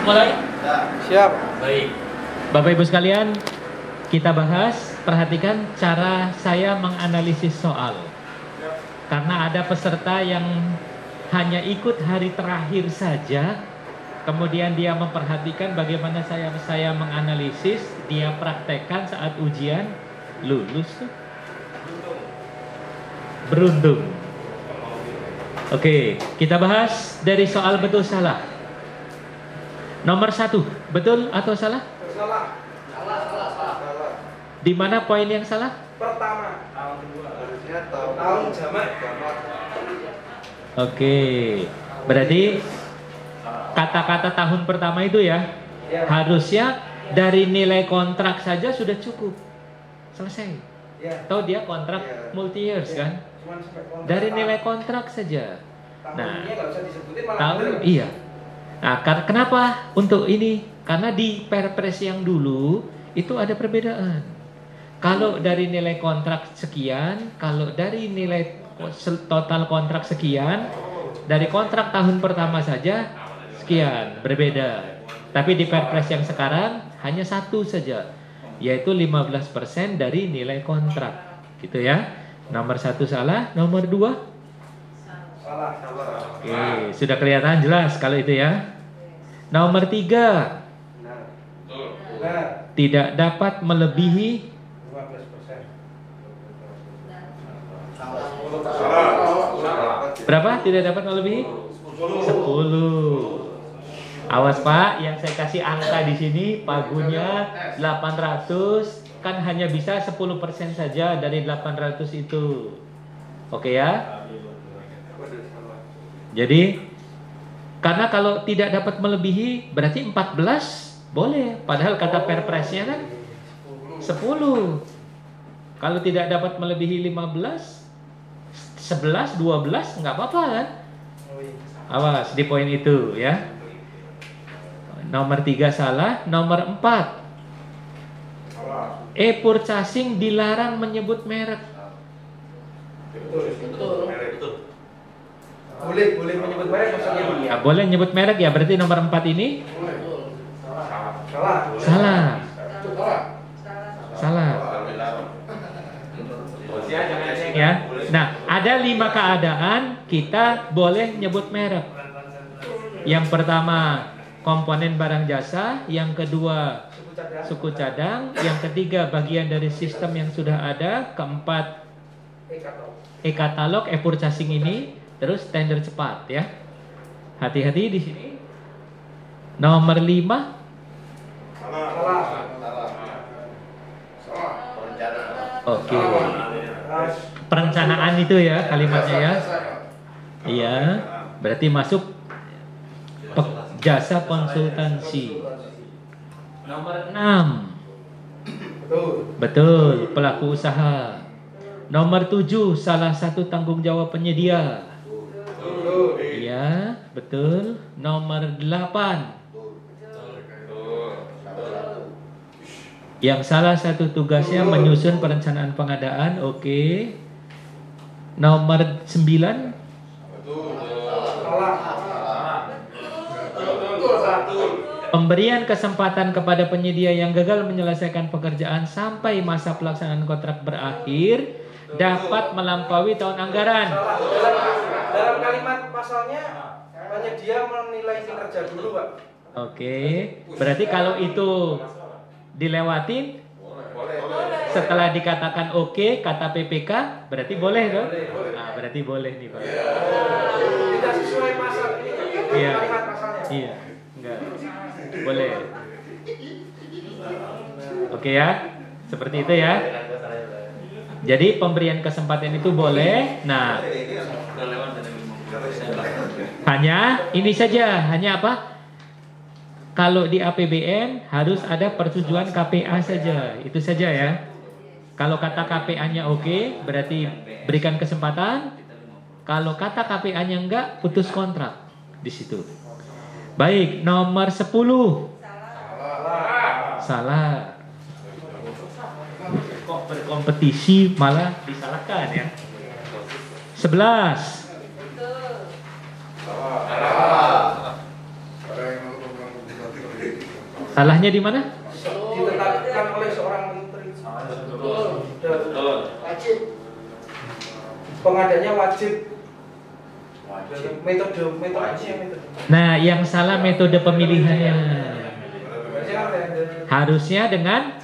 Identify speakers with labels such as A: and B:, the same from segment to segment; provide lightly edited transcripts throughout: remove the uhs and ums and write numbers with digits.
A: mulai?
B: Siap.
A: Baik. Bapak Ibu sekalian, kita bahas, perhatikan cara saya menganalisis soal. Karena ada peserta yang hanya ikut hari terakhir saja, kemudian dia memperhatikan bagaimana saya menganalisis, dia praktekkan saat ujian, lulus tuh. Beruntung. Oke, kita bahas dari soal betul salah. Nomor 1, betul atau salah?
B: Salah.
A: Di mana poin yang salah?
B: Pertama. Tahun kedua. Harusnya tahun jamak.
A: Oke, berarti kata-kata tahun pertama itu ya, harusnya dari nilai kontrak saja sudah cukup. Selesai. Tahu dia kontrak multi years kan? Dari nilai kontrak saja. Nah, tahun iya. Nah, kenapa untuk ini? Karena di Perpres yang dulu itu ada perbedaan. Kalau dari nilai kontrak sekian, kalau dari nilai total kontrak sekian, dari kontrak tahun pertama saja sekian, berbeda. Tapi di Perpres yang sekarang hanya satu saja, yaitu 15% dari nilai kontrak. Gitu ya. Nomor 1 salah, nomor 2
B: salah.
A: Oke, sudah kelihatan jelas kalau itu ya. Nomor 3 tidak dapat melebihi
B: 15%.
A: berapa? Tidak dapat melebihi 10. Awas Pak, yang saya kasih angka di sini pagunya 800 kan hanya bisa 10% saja dari 800 itu. Oke ya? Jadi karena kalau tidak dapat melebihi berarti 14 boleh, padahal kata Perpresnya kan 10. Kalau tidak dapat melebihi 15, 11, 12 nggak apa-apa kan? Awas di poin itu ya. Nomor 3 salah, nomor 4 purchasing dilarang menyebut merek.
B: Betul. Boleh menyebut merek maksudnya.
A: Ya, boleh menyebut merek ya, berarti nomor 4 ini salah. Ya. Nah, ada 5 keadaan kita boleh nyebut merek. Yang pertama, komponen barang jasa, yang kedua suku cadang, yang ketiga bagian dari sistem yang sudah ada, keempat e-katalog, e-purchasing ini, terus tender cepat ya. Hati-hati di sini. Nomor 5 Oke. Perencanaan itu ya kalimatnya ya. Iya, berarti masuk jasa konsultansi. Nomor 6 betul, pelaku usaha. Nomor 7 salah satu tanggung jawab penyedia. Iya, betul. Nomor 8 yang salah satu tugasnya menyusun perencanaan pengadaan. Oke. Nomor 9 pemberian kesempatan kepada penyedia yang gagal menyelesaikan pekerjaan sampai masa pelaksanaan kontrak berakhir dapat melampaui tahun anggaran.
B: Dalam kalimat pasalnya penyedia menilai kinerja dulu, Pak.
A: Oke, berarti kalau itu dilewatin setelah dikatakan oke, kata PPK berarti boleh dong? Nah, berarti boleh nih Pak.
B: Tidak sesuai pasal ini.
A: Iya.
B: Kalimat pasalnya.
A: Iya, enggak. Boleh. Oke ya, seperti itu ya. Jadi pemberian kesempatan itu boleh. Nah, hanya ini saja, hanya apa? Kalau di APBN harus ada persetujuan KPA saja, itu saja ya. Kalau kata KPA-nya oke, berarti berikan kesempatan. Kalau kata KPA-nya enggak, putus kontrak di situ. Baik, nomor 10 salah. Kok berkompetisi malah disalahkan ya. 11 salah. Salahnya di mana?
B: Ditetapkan oleh seorang menteri. Betul. Wajib. Pengadanya wajib. Metode.
A: Nah, yang salah metode pemilihannya. Harusnya dengan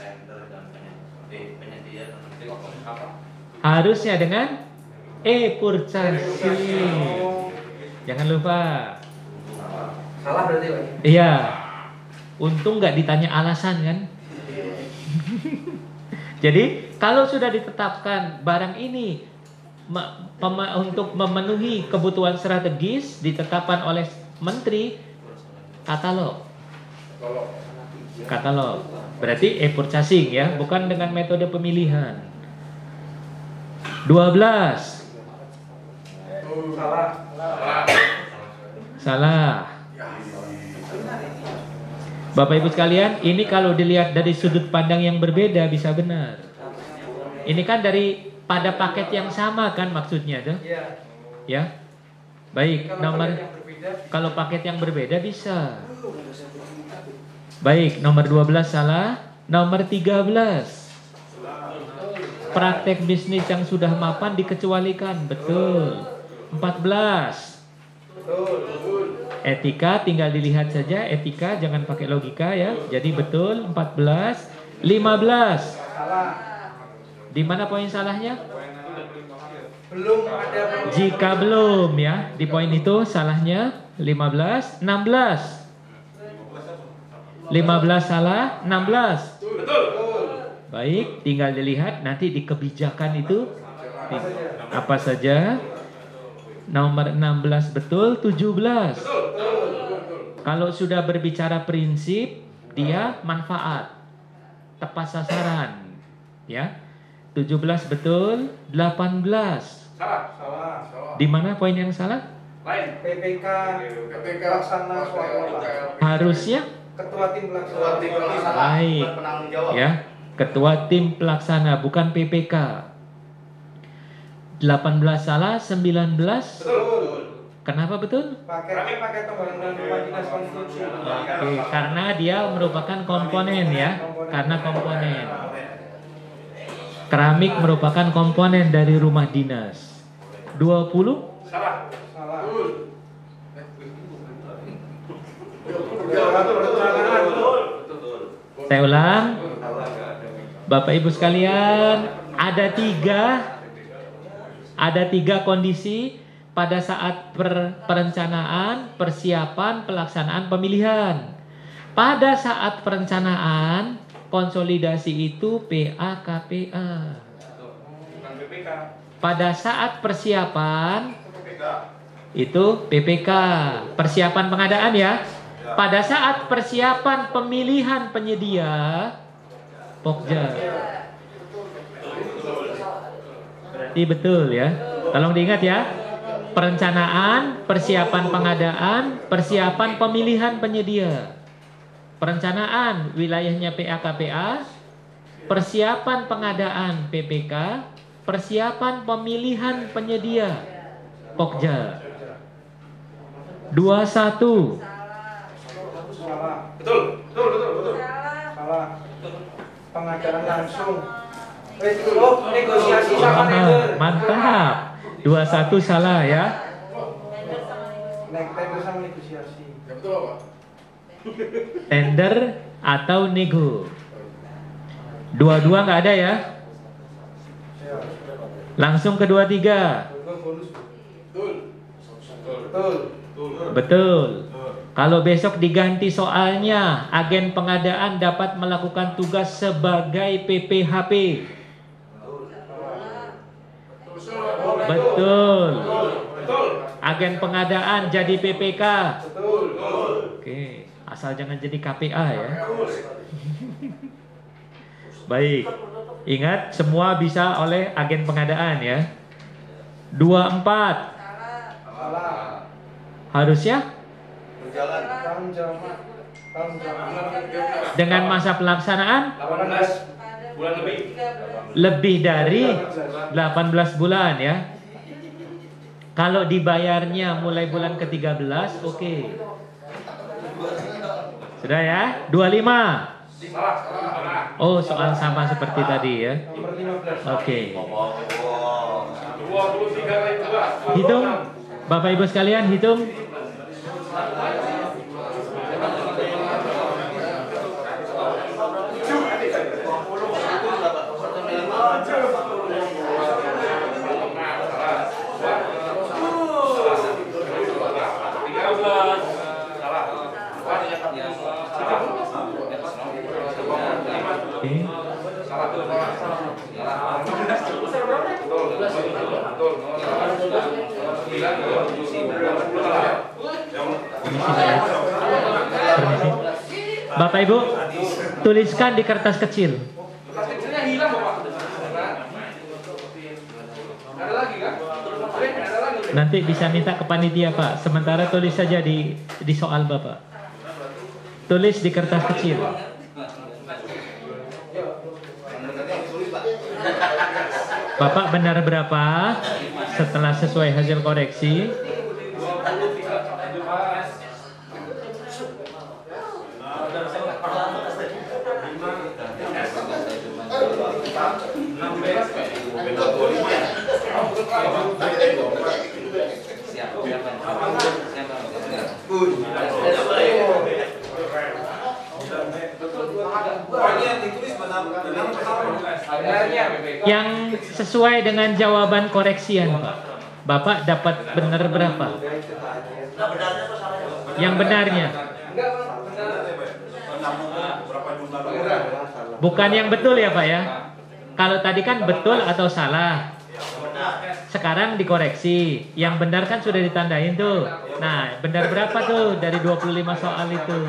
A: purchasing. Jangan lupa.
B: Salah berarti, Pak?
A: Iya. Untung nggak ditanya alasan kan? Jadi kalau sudah ditetapkan barang ini untuk memenuhi kebutuhan strategis ditetapkan oleh menteri, katalog. Berarti purchasing ya, bukan dengan metode pemilihan. 12. Salah. Bapak Ibu sekalian, ini kalau dilihat dari sudut pandang yang berbeda bisa benar. Ini kan dari pada paket yang sama kan maksudnya tuh? Ya. Baik, kalau paket yang berbeda bisa. Baik, nomor 12 salah. Nomor 13. Praktek bisnis yang sudah mapan dikecualikan. Betul. 14. Etika tinggal dilihat saja, etika jangan pakai logika ya. Jadi betul 14. 15. Di mana poin salahnya?
B: Belum ada.
A: Jika belum ya, di poin itu salahnya 15. 16. 15 salah, 16.
B: Betul.
A: Baik, tinggal dilihat nanti di kebijakan itu apa saja. Nomor 16 betul, 17. Kalau sudah berbicara prinsip, dia manfaat, tepat sasaran. Ya. 17 betul, 18.
B: Salah.
A: Di mana poin yang salah?
B: Lain. PPK pelaksana swasta.
A: Harusnya
B: Ketua tim pelaksana.
A: baik. Ya, ketua tim pelaksana bukan PPK. 18 salah, 19
B: Betul.
A: Kenapa betul?
B: Pakai pembangunan rumah dinas konstruksi.
A: Oke, karena dia merupakan komponen ya. Karena komponen. Keramik merupakan komponen dari rumah dinas. 20?
B: Salah.
A: Saya ulang. Bapak Ibu sekalian, ada tiga kondisi pada saat perencanaan, persiapan, pelaksanaan pemilihan. Pada saat perencanaan, konsolidasi itu PA-KPA. Pada saat persiapan itu PPK, persiapan pengadaan ya. Pada saat persiapan pemilihan penyedia, Pokja. Berarti betul ya. Tolong diingat ya. Perencanaan, persiapan pengadaan, persiapan pemilihan penyedia. Perencanaan wilayahnya PA-KPA, persiapan pengadaan PPK, persiapan pemilihan penyedia Pokja. 21.
B: Betul. Salah. Pengadaan langsung. Negosiasi sama tender.
A: Mantap. 21 salah ya.
B: Tender sama negosiasi.
C: Betul, Pak.
A: Tender atau nego. 22 nggak ada ya. Langsung ke 23. Betul. Kalau besok diganti soalnya, agen pengadaan dapat melakukan tugas sebagai PPHP. Betul. Agen pengadaan jadi PPK. Oke, asal jangan jadi KPA ya. Baik. Ingat, semua bisa oleh agen pengadaan ya. 24. Harusnya dengan masa pelaksanaan
B: 18 bulan
A: lebih dari 18 bulan ya. Kalau dibayarnya mulai bulan ke-13, oke. Sudah ya? 25.
B: Salah.
A: Oh, soal sama seperti tadi ya.
B: Nomor 15.
A: Oke.
C: 23
A: Hitung. Bapak Ibu sekalian hitung. Permisi. Bapak Ibu, tuliskan di kertas kecil.
B: Kertas kecilnya hilang, Bapak. Ada lagi kan? Ada lagi.
A: Nanti bisa minta ke panitia, Pak. Sementara tulis saja di soal Bapak. Tulis di kertas kecil. Bapak benar berapa? Setelah sesuai hasil koreksi. Yang sesuai dengan jawaban koreksian, Pak. Bapak dapat benar berapa? Yang benarnya. Bukan yang betul ya, Pak ya. Kalau tadi kan betul atau salah. Sekarang dikoreksi. Yang benar kan sudah ditandain tuh. Nah, benar berapa tuh dari 25 soal itu?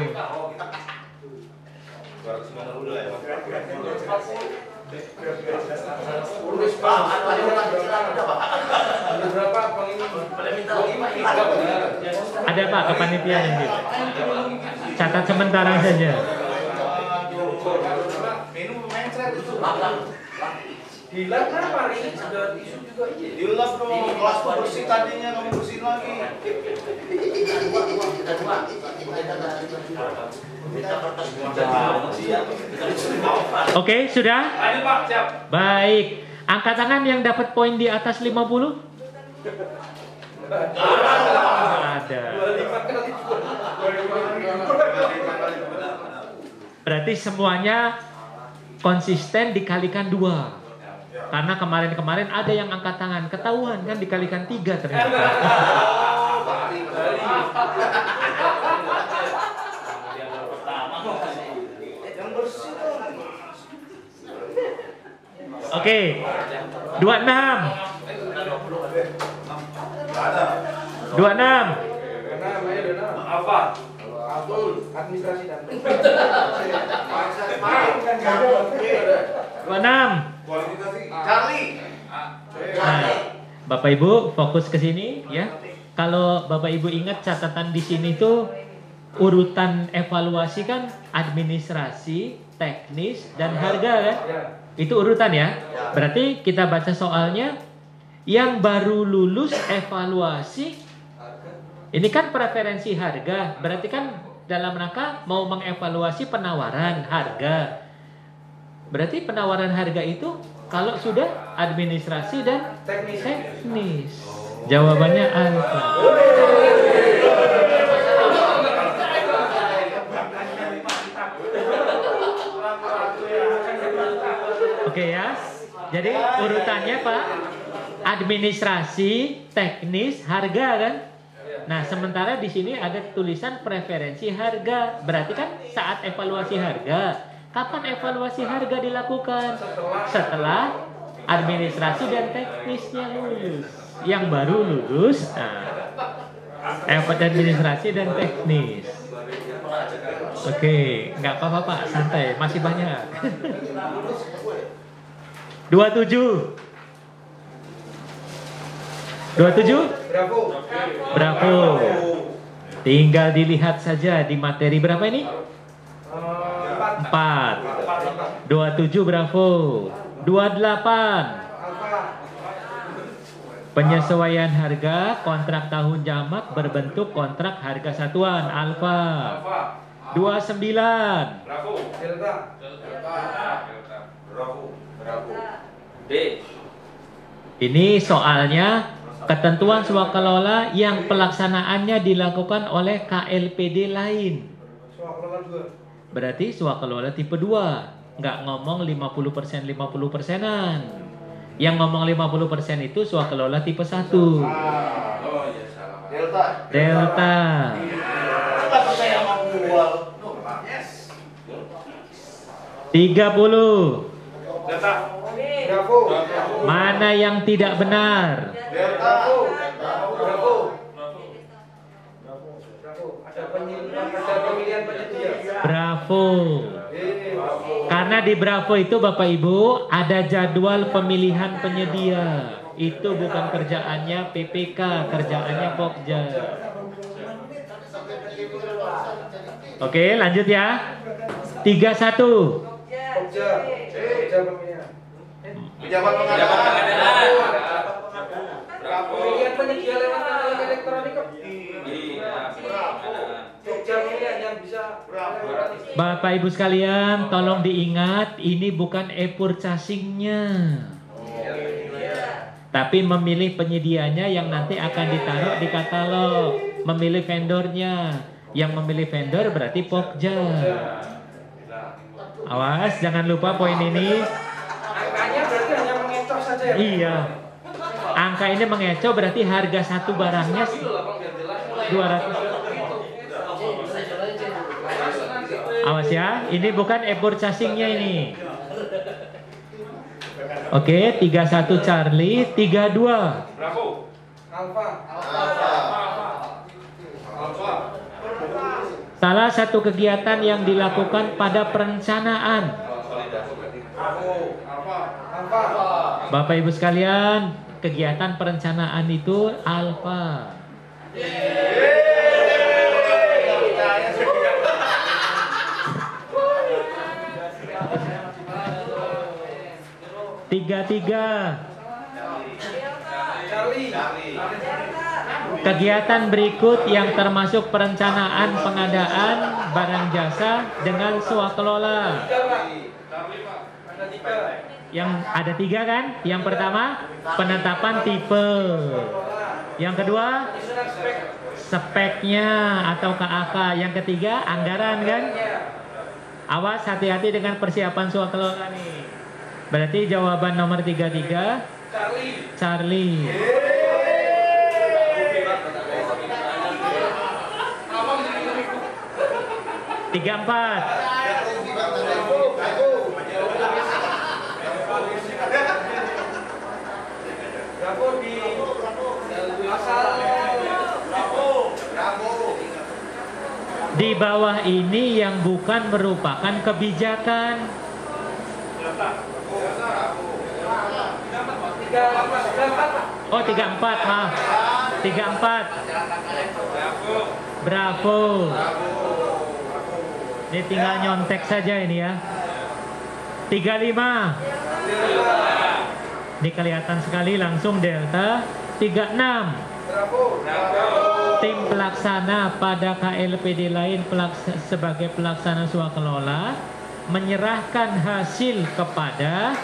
A: Ada Pak kepanitiaan yang gitu. Catat sementara saja.
B: Hilang kenapa hari ini sudah isu juga ini?
D: Dilap dong, kelas bersih tadinya kamu bersihin lagi.
A: Oke, sudah?
C: Ayo Pak, siap.
A: Baik. Angkat tangan yang dapat poin di atas 50? Ada. Berarti semuanya konsisten dikalikan 2. Karena kemarin-kemarin ada yang angkat tangan, ketahuan kan dikalikan 3 ternyata. Oke. 26. 26.
C: Apa?
B: Administrasi dan
A: 26.
D: Charlie.
A: Nah, Bapak Ibu fokus ke sini ya. Kalau Bapak Ibu ingat catatan di sini tuh urutan evaluasi kan administrasi, teknis dan harga kan? Itu urutan ya. Berarti kita baca soalnya yang baru lulus evaluasi. Ini kan preferensi harga. Berarti kan dalam rangka mau mengevaluasi penawaran harga. Berarti penawaran harga itu kalau sudah administrasi dan teknis. Jawabannya alfa. Oke ya. Jadi urutannya Pak, administrasi, teknis, harga kan? Nah, sementara di sini ada tulisan preferensi harga. Berarti kan saat evaluasi harga. Kapan evaluasi harga dilakukan? Setelah administrasi dan teknisnya lulus. Yang baru lulus, administrasi dan teknis. Oke, nggak apa-apa Pak, santai, masih banyak. 27. 27? Bravo. Tinggal dilihat saja di materi berapa ini? 4. 27 bravo. 28. Penyesuaian harga kontrak tahun jamak berbentuk kontrak harga satuan alfa. 29.
C: Bravo.
B: Delta.
C: Bravo. D.
A: Ini soalnya ketentuan swakelola yang pelaksanaannya dilakukan oleh KLPD lain.
B: Swakelola 2.
A: Berarti swakelola tipe 2. Nggak ngomong 50% 50%an. Yang ngomong 50% itu swakelola tipe 1.
C: Oh iya salah.
A: Delta.
D: Kenapa saya mau jual?
A: 30.
C: Delta.
B: Bravo.
A: Mana yang tidak benar?
B: Bravo. Bravo. Ada pemilihan penyedia.
A: Bravo. Karena di Bravo itu Bapak Ibu ada jadwal pemilihan penyedia. Itu bukan kerjaannya PPK, kerjaannya Pokja. Oke, lanjut ya. 31.
B: Pokja pemilihan.
C: Pejabat pengadaan.
B: Pemilihan penyedia lewat katalog elektronik kok.
C: Iya.
B: Pokja pemilihan yang bisa.
A: Bapak Ibu sekalian, tolong diingat ini bukan e-purchasing-nya. Tapi memilih penyedianya yang nanti akan ditaruh di katalog, memilih vendornya. Yang memilih vendor berarti Pokja. Awas, jangan lupa poin ini.
B: Angkanya berarti hanya mengecoh saja ya?
A: Iya. Angka ini mengecoh berarti harga satu barangnya 200. Awas ya, ini bukan e-purchasing-nya ini. Oke, 31 Charlie, 32.
C: Bravo.
B: Alfa.
A: Salah satu kegiatan yang dilakukan pada perencanaan.
B: Alfa.
A: Bapak Ibu sekalian, kegiatan perencanaan itu alfa. Tiga.
B: Charlie.
A: Kegiatan berikut yang termasuk perencanaan pengadaan barang jasa dengan swakelola.
B: Ada 3.
A: Yang ada 3 kan? Yang pertama penetapan tipe. Yang kedua speknya atau KAK. Yang ketiga anggaran kan? Awas, hati-hati dengan persiapan swakelola nih. Berarti jawaban nomor 33 Charlie. Tiga empat.
B: Bravo di pasal.
A: Di bawah ini yang bukan merupakan kebijakan.
B: 34.
A: Oh 34, maaf. 34. Bravo. Ini tinggal nyontek saja ini ya. 35. Ini kelihatan sekali langsung Delta. 36. Tim pelaksana pada KLPD lain sebagai pelaksana swakelola menyerahkan hasil kepada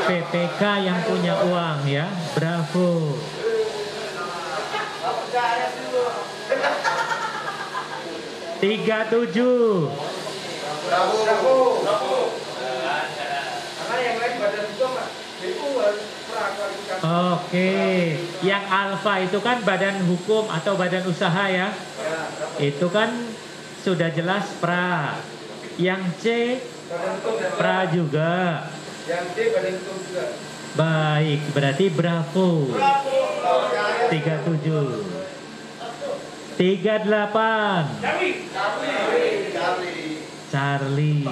A: PPK yang punya uang ya. Bravo. 37.
B: Bravo. Karena yang lain badan hukum itu harus prakualifikasi.
A: Oke, yang alfa itu kan badan hukum atau badan usaha ya. Itu kan sudah jelas pra. Yang C pra juga.
B: Yang D badan hukum juga.
A: Baik, berarti bravo. 37. 38. Charlie.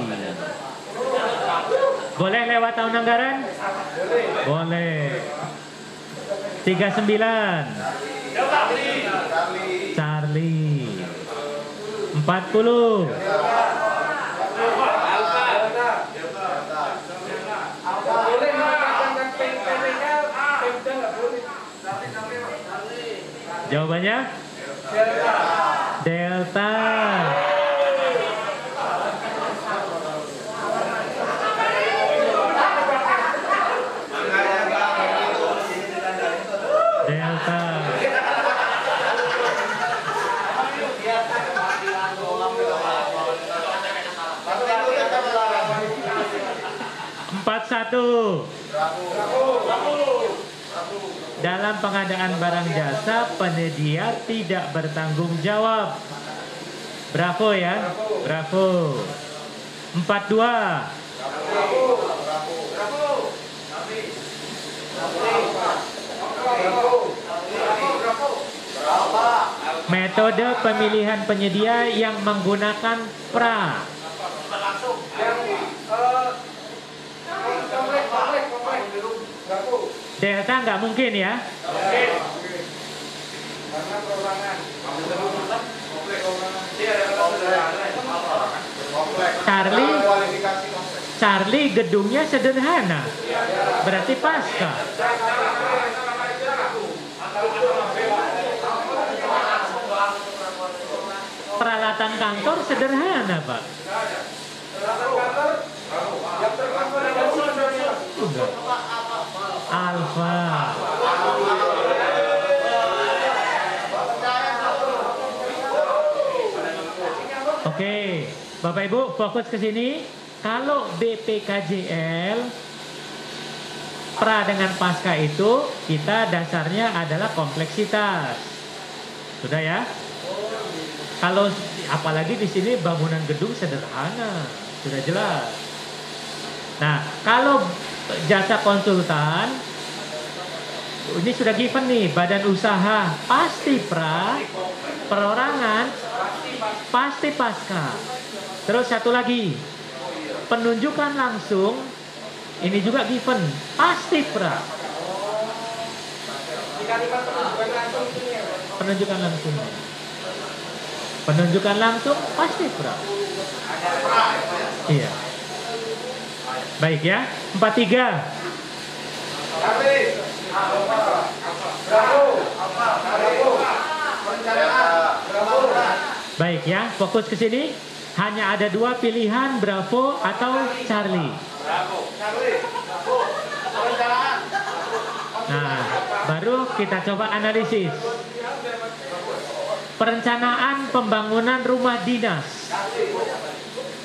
A: Boleh lewat tahun anggaran? Boleh. 39. Charlie. 40.
B: Boleh mengatakan PPK, nggak boleh.
A: Jawabannya?
B: Delta.
A: Delta. Delta. Empat satu. Dalam pengadaan barang jasa, penyedia tidak bertanggung jawab. Bravo ya, bravo. 42. Metode pemilihan penyedia yang menggunakan pra. Delta nggak mungkin ya.
B: Karena perorangan.
A: Charlie gedungnya sederhana. Berarti pasca. Peralatan kantor sederhana, Pak.
B: Peralatan kantor yang tercover
A: Enggak. Alfa. Oke, Bapak Ibu fokus ke sini. Kalau BPKJL pra dengan pasca itu kita dasarnya adalah kompleksitas. Sudah ya? Kalau apalagi di sini bangunan gedung sederhana, sudah jelas. Nah, kalau jasa konsultan ini sudah given nih, badan usaha pasti pra, perorangan pasti pasca. Terus satu lagi, penunjukan langsung ini juga given, pasti pra.
B: di kalimat penunjukan langsung ini ya,
A: Penunjukan langsung. Penunjukan langsung pasti pra. Iya. Baik ya. 43. Baik ya, fokus ke sini. Hanya ada dua pilihan, Bravo atau Charlie. Nah, baru kita coba analisis. Perencanaan pembangunan rumah dinas.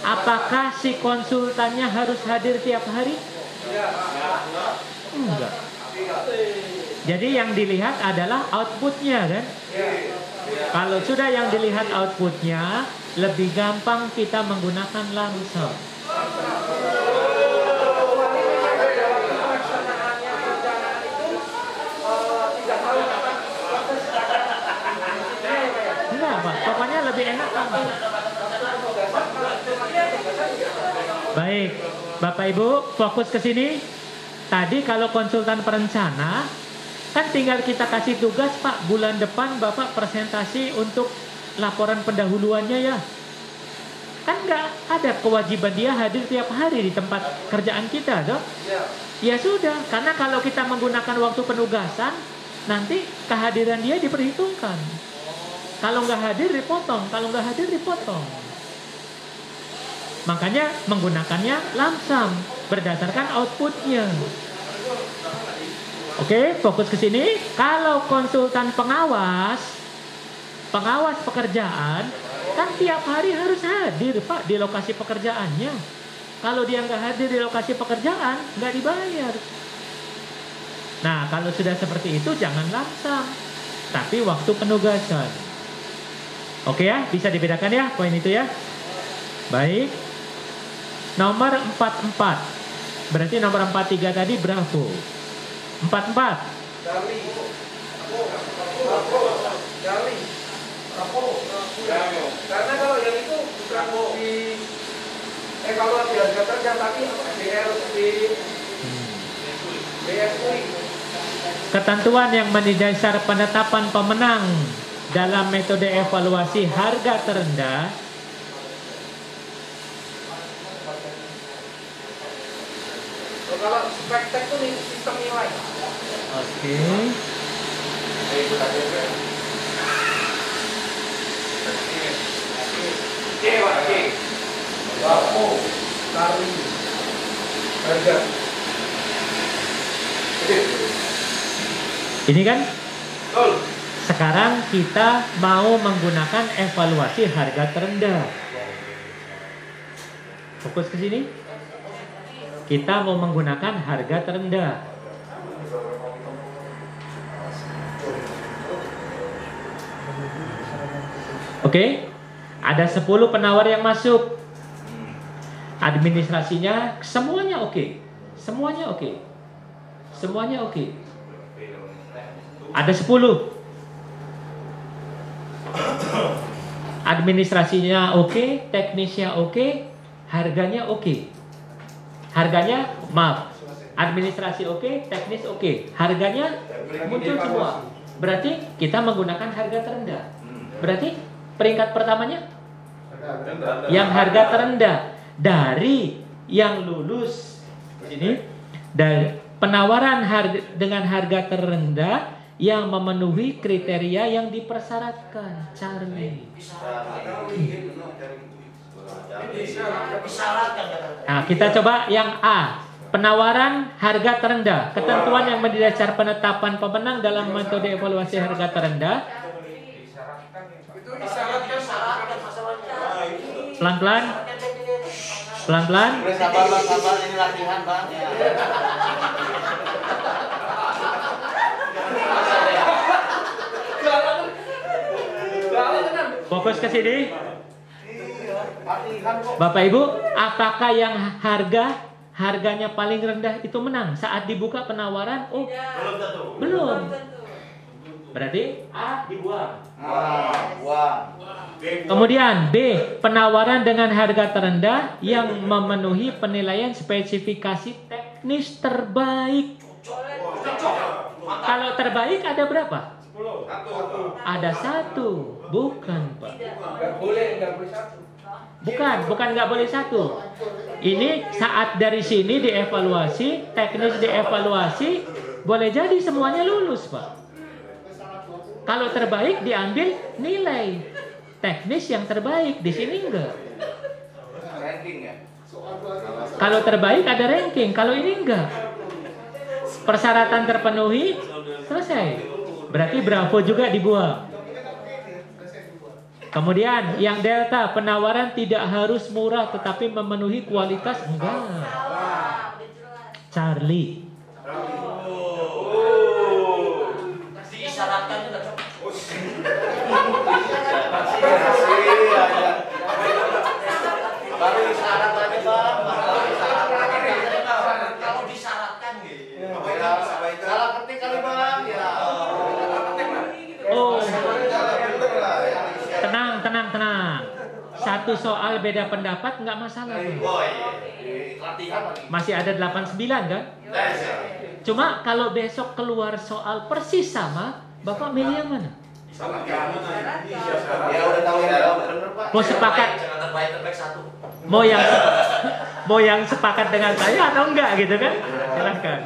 A: Apakah si konsultannya harus hadir tiap hari? Enggak. Jadi yang dilihat adalah outputnya kan? Kalau sudah yang dilihat outputnya, lebih gampang kita menggunakan langsung. Enggak Pak, pokoknya lebih enak langsung. Baik, Bapak Ibu fokus ke sini. Tadi kalau konsultan perencana, kan tinggal kita kasih tugas, Pak, bulan depan Bapak presentasi untuk laporan pendahuluannya ya. Kan nggak ada kewajiban dia hadir tiap hari di tempat kerjaan kita, dong? Ya sudah, karena kalau kita menggunakan waktu penugasan, nanti kehadiran dia diperhitungkan. Kalau nggak hadir dipotong, kalau nggak hadir dipotong. Makanya menggunakannya lamsam berdasarkan outputnya. Oke, fokus ke sini. Kalau konsultan pengawas pekerjaan, kan tiap hari harus hadir Pak di lokasi pekerjaannya. Kalau dia nggak hadir di lokasi pekerjaan, nggak dibayar. Nah, kalau sudah seperti itu jangan lamsam, tapi waktu penugasan. Oke ya, bisa dibedakan ya poin itu ya. Baik. Nomor 44. Berarti nomor 43 tadi Bravo. 44.
B: Karena kalau yang itu bukan di evaluasi harga kerja tapi BSUI.
A: Ketentuan yang menjadi dasar penetapan pemenang dalam metode evaluasi harga terendah
B: Kalau spektek itu nih sistem nilai.
A: Oke.
B: Sembako, kari, harga.
A: Ini kan
C: Betul.
A: sekarang kita mau menggunakan evaluasi harga terendah. Fokus ke sini. Kita mau menggunakan harga terendah. Oke? Ada 10 penawar yang masuk. Administrasinya semuanya oke. Semuanya oke. Semuanya oke. Ada 10. Administrasinya oke, teknisnya oke, harganya oke. Harganya, maaf, administrasi oke, teknis oke, harganya muncul semua. Berarti kita menggunakan harga terendah. Berarti peringkat pertamanya yang harga terendah dari yang lulus ini, dari penawaran dengan harga terendah yang memenuhi kriteria yang dipersyaratkan. Charlie. Nah, kita coba yang A. Penawaran harga terendah. Ketentuan yang menjadi dasar penetapan pemenang dalam metode evaluasi harga terendah. Pelan-pelan. Pelan-pelan.
D: Sabar bang, sabar, ini latihan bang.
A: Fokus ke sini. Bapak Ibu, apakah yang harganya paling rendah itu menang saat dibuka penawaran? Oh, belum. Berarti A dibuang. Kemudian B, penawaran dengan harga terendah yang memenuhi penilaian spesifikasi teknis terbaik. Kalau terbaik ada berapa? Ada 1, bukan Pak.
B: Nggak boleh satu.
A: Bukan nggak boleh 1. Ini saat dari sini dievaluasi, teknis dievaluasi, boleh jadi semuanya lulus Pak. Kalau terbaik diambil nilai, teknis yang terbaik, di sini enggak. Kalau terbaik ada ranking, kalau ini enggak. Persyaratan terpenuhi, selesai. Berarti Bravo juga dibuang. Kemudian yang Delta, penawaran tidak harus murah tetapi memenuhi kualitas, enggak. Charlie.
D: Diisyaratkan juga. Baru isyarat aja bang. Kalau disyaratkan gitu. Salah ketik kali bang. Ya.
A: Oh. Tenang. Satu soal beda pendapat nggak masalah. Masih ada 89 kan? Cuma kalau besok keluar soal persis sama, Bapak milih yang mana?
D: Ya udah tahu ya. Bener Pak.
A: Mau sepakat? Mau yang sepakat dengan saya atau enggak gitu kan? Silahkan.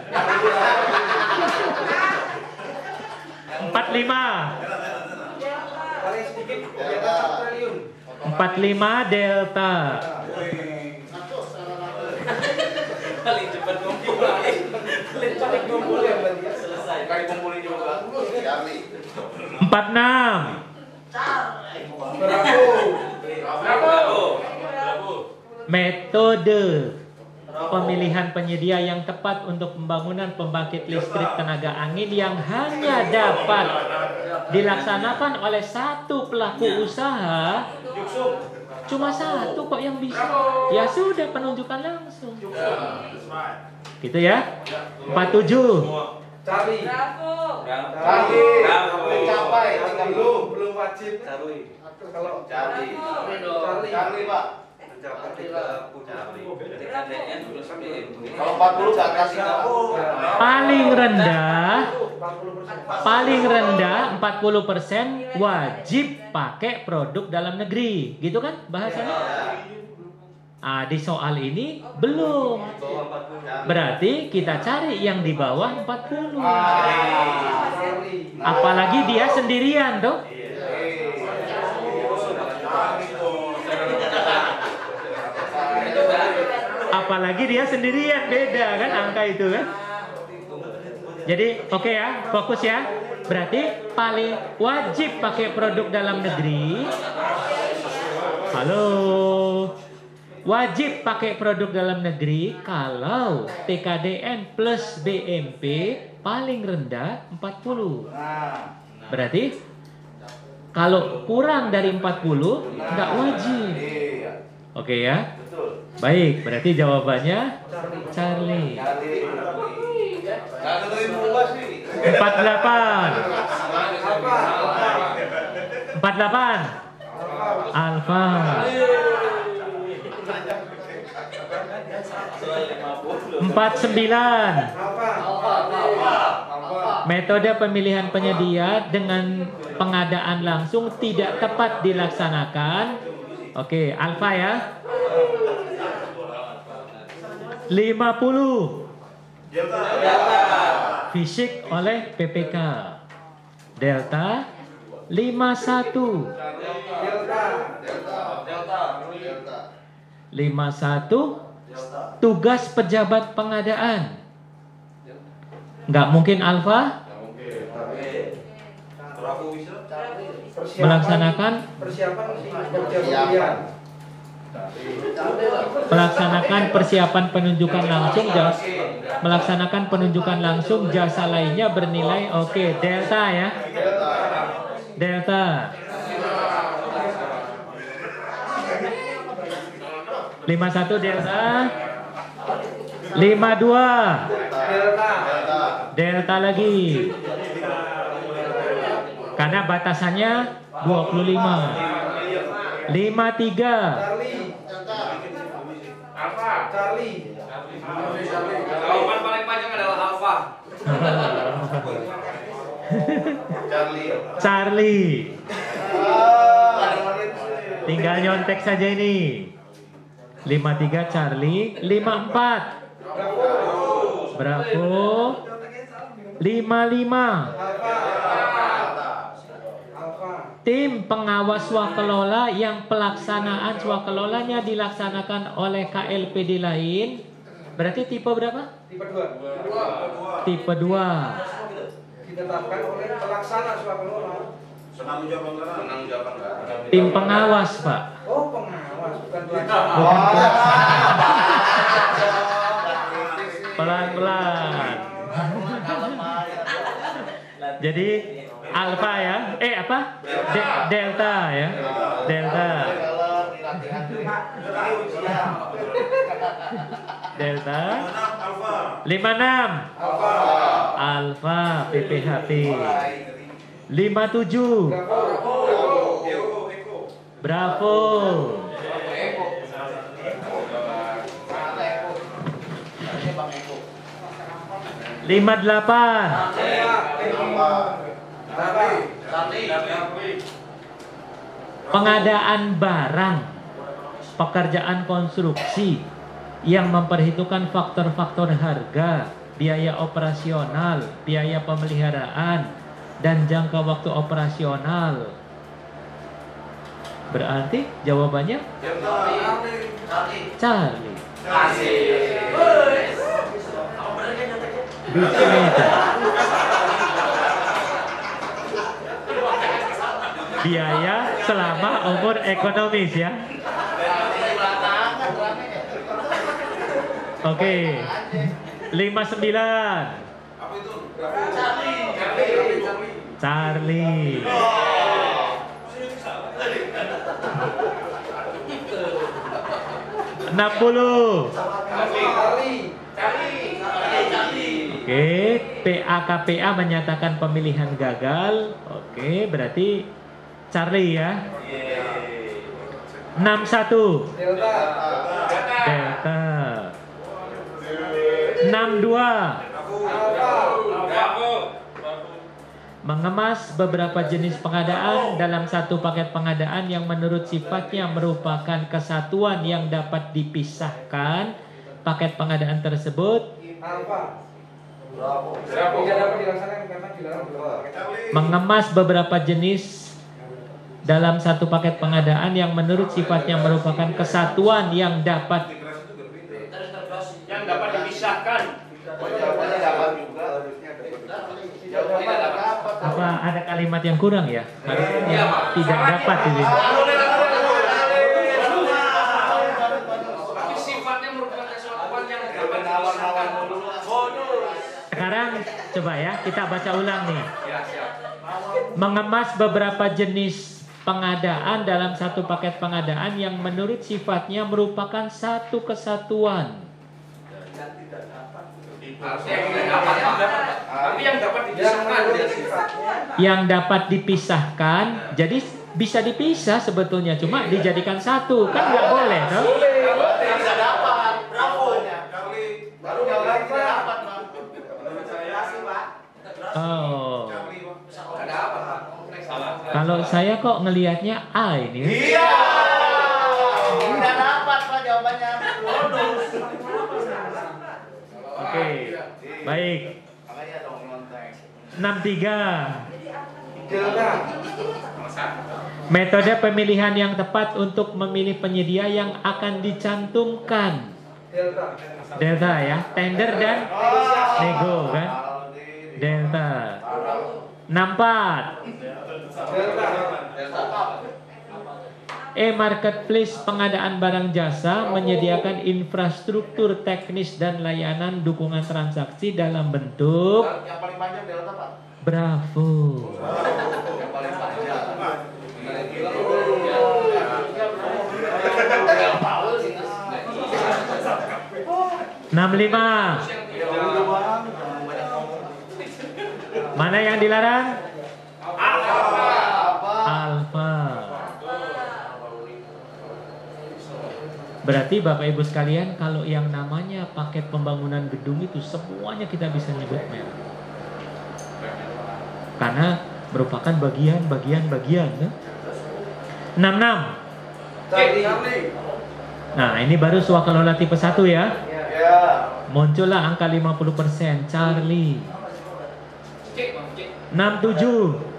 A: 45.
B: Paling sedikit di atas 1 triliun.
A: 45 Delta.
C: Paling cepat ngumpul.
B: Paling ngumpul ya berarti.
C: Selesai. Kali kumpulin juga.
A: 46.
B: Bravo.
A: Metode pemilihan penyedia yang tepat untuk pembangunan pembangkit listrik tenaga angin yang hanya dapat dilaksanakan oleh satu pelaku usaha. Cuma satu kok yang bisa. Ya sudah, penunjukan langsung. Gitu ya. 47.
B: Charlie.
D: Mencapai
B: Belum wajib. Kalau
D: Charlie Pak. Kalau 40 ke atas
A: Paling rendah 40% wajib pakai produk dalam negeri, gitu kan bahasanya? Di soal ini belum. Berarti kita cari yang di bawah 40. Apalagi dia sendirian tuh. Apalagi dia sendirian, beda kan angka itu kan. Jadi oke ya, fokus ya. Berarti paling wajib pakai produk dalam negeri. Halo. Wajib pakai produk dalam negeri kalau TKDN plus BMP paling rendah 40. Berarti kalau kurang dari 40 nggak wajib. Oke ya. Baik, berarti jawabannya Charlie. 48. 48. Alfa. 49. Metode pemilihan penyedia dengan pengadaan langsung tidak tepat dilaksanakan. Oke, alfa ya. 50. Fisik oleh PPK. Delta 51. 51. Tugas pejabat pengadaan. Nggak mungkin alfa. Melaksanakan persiapan penunjukan langsung jasa lainnya bernilai oke, delta ya. Delta 51 delta. 52 delta lagi. Karena batasannya 25. 53
B: Charlie.
C: Jawaban paling panjang adalah alfa.
A: Charlie. Tinggal nyontek saja ini. 53 Charlie. 54 Bravo. 55 tim pengawas swakelola yang pelaksanaan swakelolanya dilaksanakan oleh KLPD lain. Berarti tipe berapa?
B: Tipe 2.
A: Tipe 2.
B: Ditetapkan oleh pelaksana swakelola.
A: Tim pengawas, Pak.
B: Oh, pengawas, bukan pelaksana.
A: Bukan pelaksana. Pelan-pelan. Jadi alfa ya, apa? Delta ya, delta. Delta. 56. Alfa PPHP. 57. Bravo. 58. Pengadaan barang, pekerjaan konstruksi yang memperhitungkan faktor-faktor harga, biaya operasional, biaya pemeliharaan, dan jangka waktu operasional. Berarti jawabannya Charlie. Biaya selama umur ekonomis ya. Oke. 59. Charlie. 60. Oke, PAKPA menyatakan pemilihan gagal. Oke, berarti Charlie ya. 61. Delta. 62. Mengemas beberapa jenis pengadaan dalam satu paket pengadaan yang menurut sifatnya merupakan kesatuan yang dapat dipisahkan. Paket pengadaan tersebut mengemas beberapa jenis dalam satu paket pengadaan yang menurut sifatnya merupakan kesatuan yang dapat
C: Pisahkan.
D: Jawabannya dapat juga harusnya dapat. Jawabannya dapat.
A: Apa ada kalimat yang kurang ya? Harusnya
C: Iya, Pak.
A: tidak dapat ini.
C: Tapi sifatnya merupakan sesuatu yang dapat dipisahkan.
A: Sekarang coba ya kita baca ulang nih.
C: Ya, siap.
A: Mengemas beberapa jenis pengadaan dalam satu paket pengadaan yang menurut sifatnya merupakan satu kesatuan.
C: Harusnya yang tidak dapat, Pak. Tapi yang dapat dipisahkan.
A: Yang dapat dipisahkan, jadi bisa dipisah sebetulnya, cuma dijadikan satu kan nggak boleh, toh?
D: Tidak dapat. Bravo. Baru jawaban tidak dapat, Bang. Menurut saya sih, Pak.
A: Oh,
C: Ada apa, Pak?
A: kalau saya kok ngelihatnya A ini.
D: Iya. Tidak dapat, Pak, jawabannya. Bonus.
A: Oke, baik.
D: Makanya dong nyontek.
A: 63.
B: Delta.
A: Metode pemilihan yang tepat untuk memilih penyedia yang akan dicantumkan.
B: Delta.
A: Delta ya, tender dan nego kan? Delta. 64.
B: Delta.
A: E-marketplace pengadaan barang jasa menyediakan infrastruktur teknis dan layanan dukungan transaksi dalam bentuk
D: Yang paling panjang Delta, Pak.
A: Bravo.
D: Yang paling panjang.
A: 65. Mana yang dilarang? Alfa. Berarti Bapak Ibu sekalian, kalau yang namanya paket pembangunan gedung itu semuanya kita bisa nyebut merek. Karena merupakan bagian-bagian. 66. Nah, ini baru swakalola tipe 1 ya.
D: Ya.
A: Muncullah angka 50%. Charlie. 67.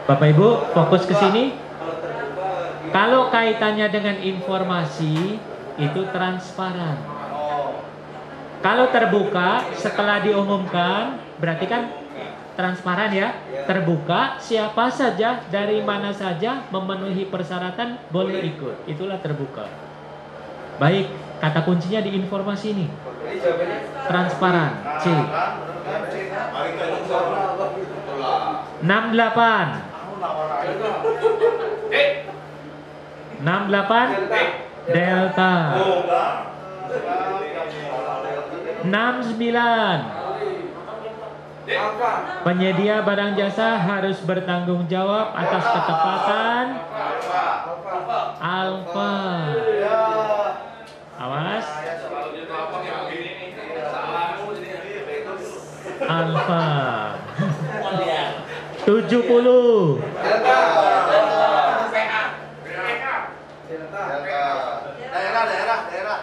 A: Bapak Ibu fokus ke sini. Kalau kaitannya dengan informasi itu transparan. Kalau terbuka setelah diumumkan berarti kan transparan ya. Terbuka, siapa saja dari mana saja memenuhi persyaratan boleh ikut. Itulah terbuka. Baik, kata kuncinya di informasi ini. Transparan. C. 68. 68 Delta. 69 penyedia barang jasa harus bertanggung jawab atas ketepatan. Alfa. Awas. Alfa. 70.
D: Daerah.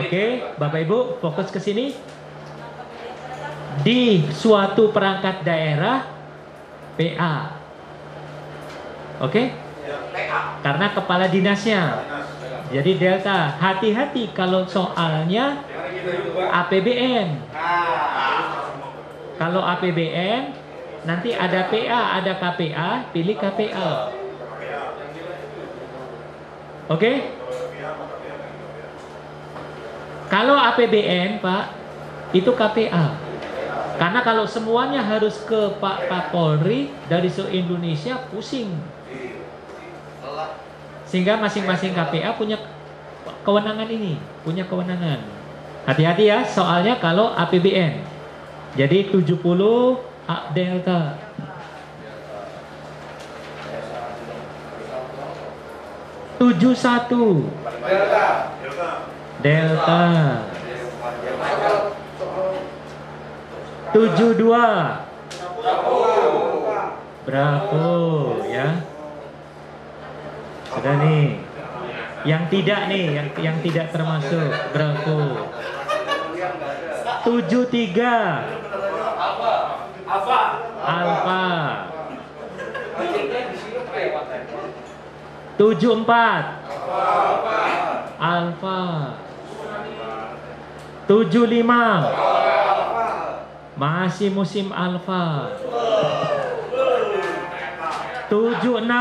A: Oke, Bapak Ibu fokus ke sini. Di suatu perangkat daerah PA. Oke? Karena kepala dinasnya. Jadi Delta, hati-hati kalau soalnya APBN. Kalau APBN nanti ada PA, ada KPA, pilih KPA. Oke? Kalau APBN, Pak, itu KPA. Karena kalau semuanya harus ke Pak Kapolri dari se-Indonesia pusing. Sehingga masing-masing KPA punya kewenangan ini, punya kewenangan. Hati-hati ya, soalnya kalau APBN. Jadi 70 Delta. 71 Delta. 72 Bravo ya. Sudah nih. Yang tidak nih, yang tidak termasuk Bravo. 73 Alfa. 74 alfa. 75 masih musim alfa. 76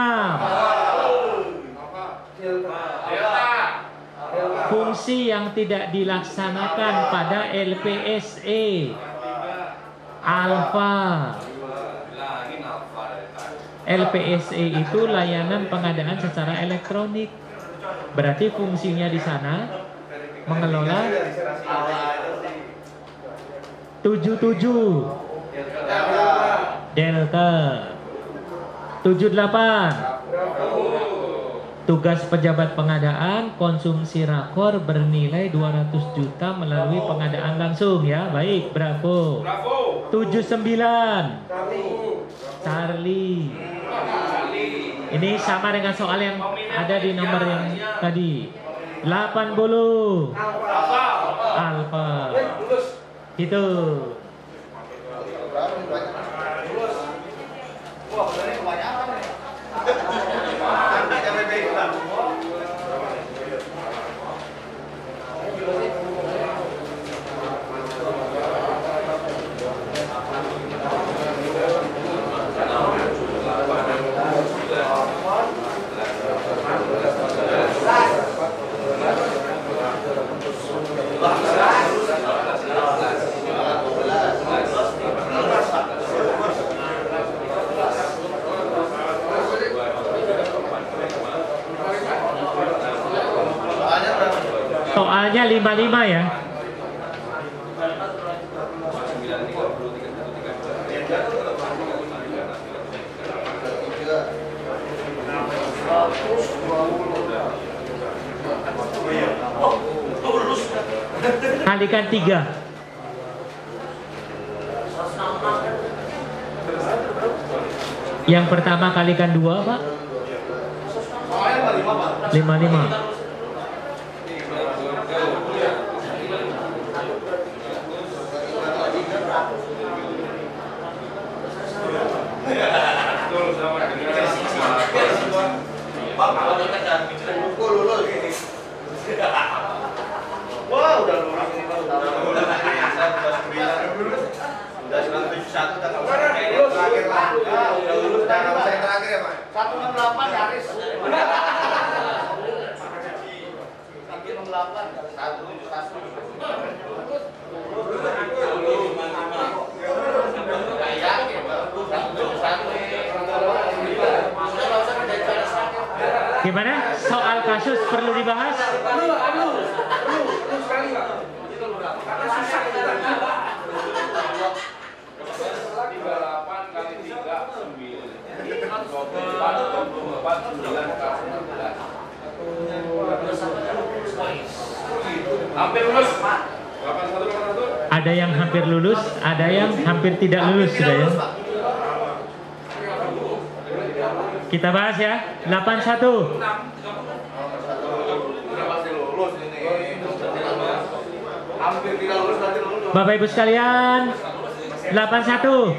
A: fungsi yang tidak dilaksanakan pada LPSE alfa. LPSE itu layanan pengadaan secara elektronik. Berarti fungsinya di sana mengelola. 77 delta. 78 tugas pejabat pengadaan konsumsi rakor bernilai 200 juta melalui pengadaan langsung ya. Baik, bravo. 79 Charlie. Ini sama dengan soal yang ada di nomor yang tadi. 80 alfa. Itu. Soalnya 55 ya. Kalikan 3. Yang pertama kalikan 2 Pak. 55.
D: Wah, udah lulus ini Pak. Udah 91 terakhir lah. Udah lulus dan saya terakhir ya, Pak. 168 nyaris. 168.
A: Gimana? Soal kasus perlu dibahas?
B: Perlu sekali Pak. Karena susah kita.
C: 38 kali 3 9. 24 9 kali 16. Hampir lulus. 81.
A: Ada yang hampir lulus, ada yang hampir tidak lulus sudah ya. Kita bahas ya. 81.
D: Hampir tidak lulus nanti lulus.
A: Bapak Ibu sekalian, 81.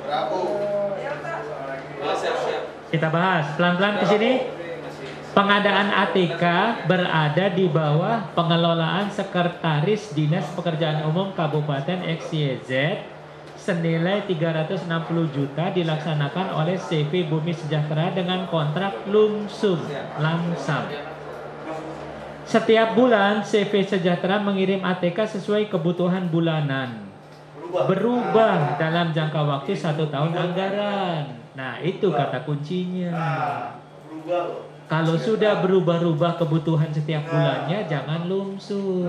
D: Bravo.
A: Kita bahas pelan-pelan ke sini. Pengadaan ATK berada di bawah pengelolaan Sekretaris Dinas Pekerjaan Umum Kabupaten XYZ senilai 360 juta dilaksanakan oleh CV Bumi Sejahtera dengan kontrak lumsum lamsam. Setiap bulan CV Sejahtera mengirim ATK sesuai kebutuhan bulanan. Berubah dalam jangka waktu 1 tahun anggaran. Nah, itu kata kuncinya.
D: Berubah loh.
A: Kalau sudah berubah-ubah kebutuhan setiap bulannya, jangan lumsum.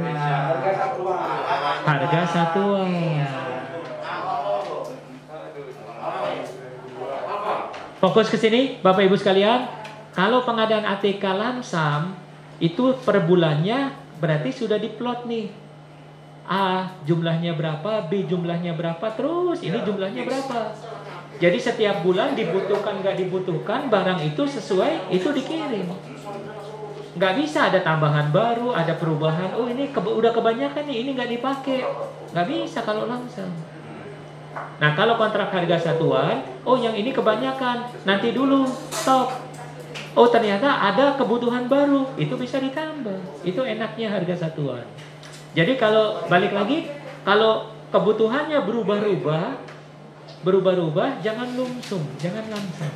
A: Harga satuan. Fokus ke sini, Bapak Ibu sekalian. Kalau pengadaan ATK lamsam itu per bulannya berarti sudah diplot nih. A jumlahnya berapa, B jumlahnya berapa, terus ini jumlahnya berapa. Jadi setiap bulan dibutuhkan nggak dibutuhkan barang itu sesuai itu dikirim. Nggak bisa ada tambahan baru, ada perubahan. Oh ini udah kebanyakan nih, ini nggak dipakai. Nggak bisa kalau langsung. Nah, kalau kontrak harga satuan, oh yang ini kebanyakan, nanti dulu stop. Oh ternyata ada kebutuhan baru, itu bisa ditambah. Itu enaknya harga satuan. Jadi kalau balik lagi, kalau kebutuhannya berubah-ubah, jangan lumsum, jangan langsam.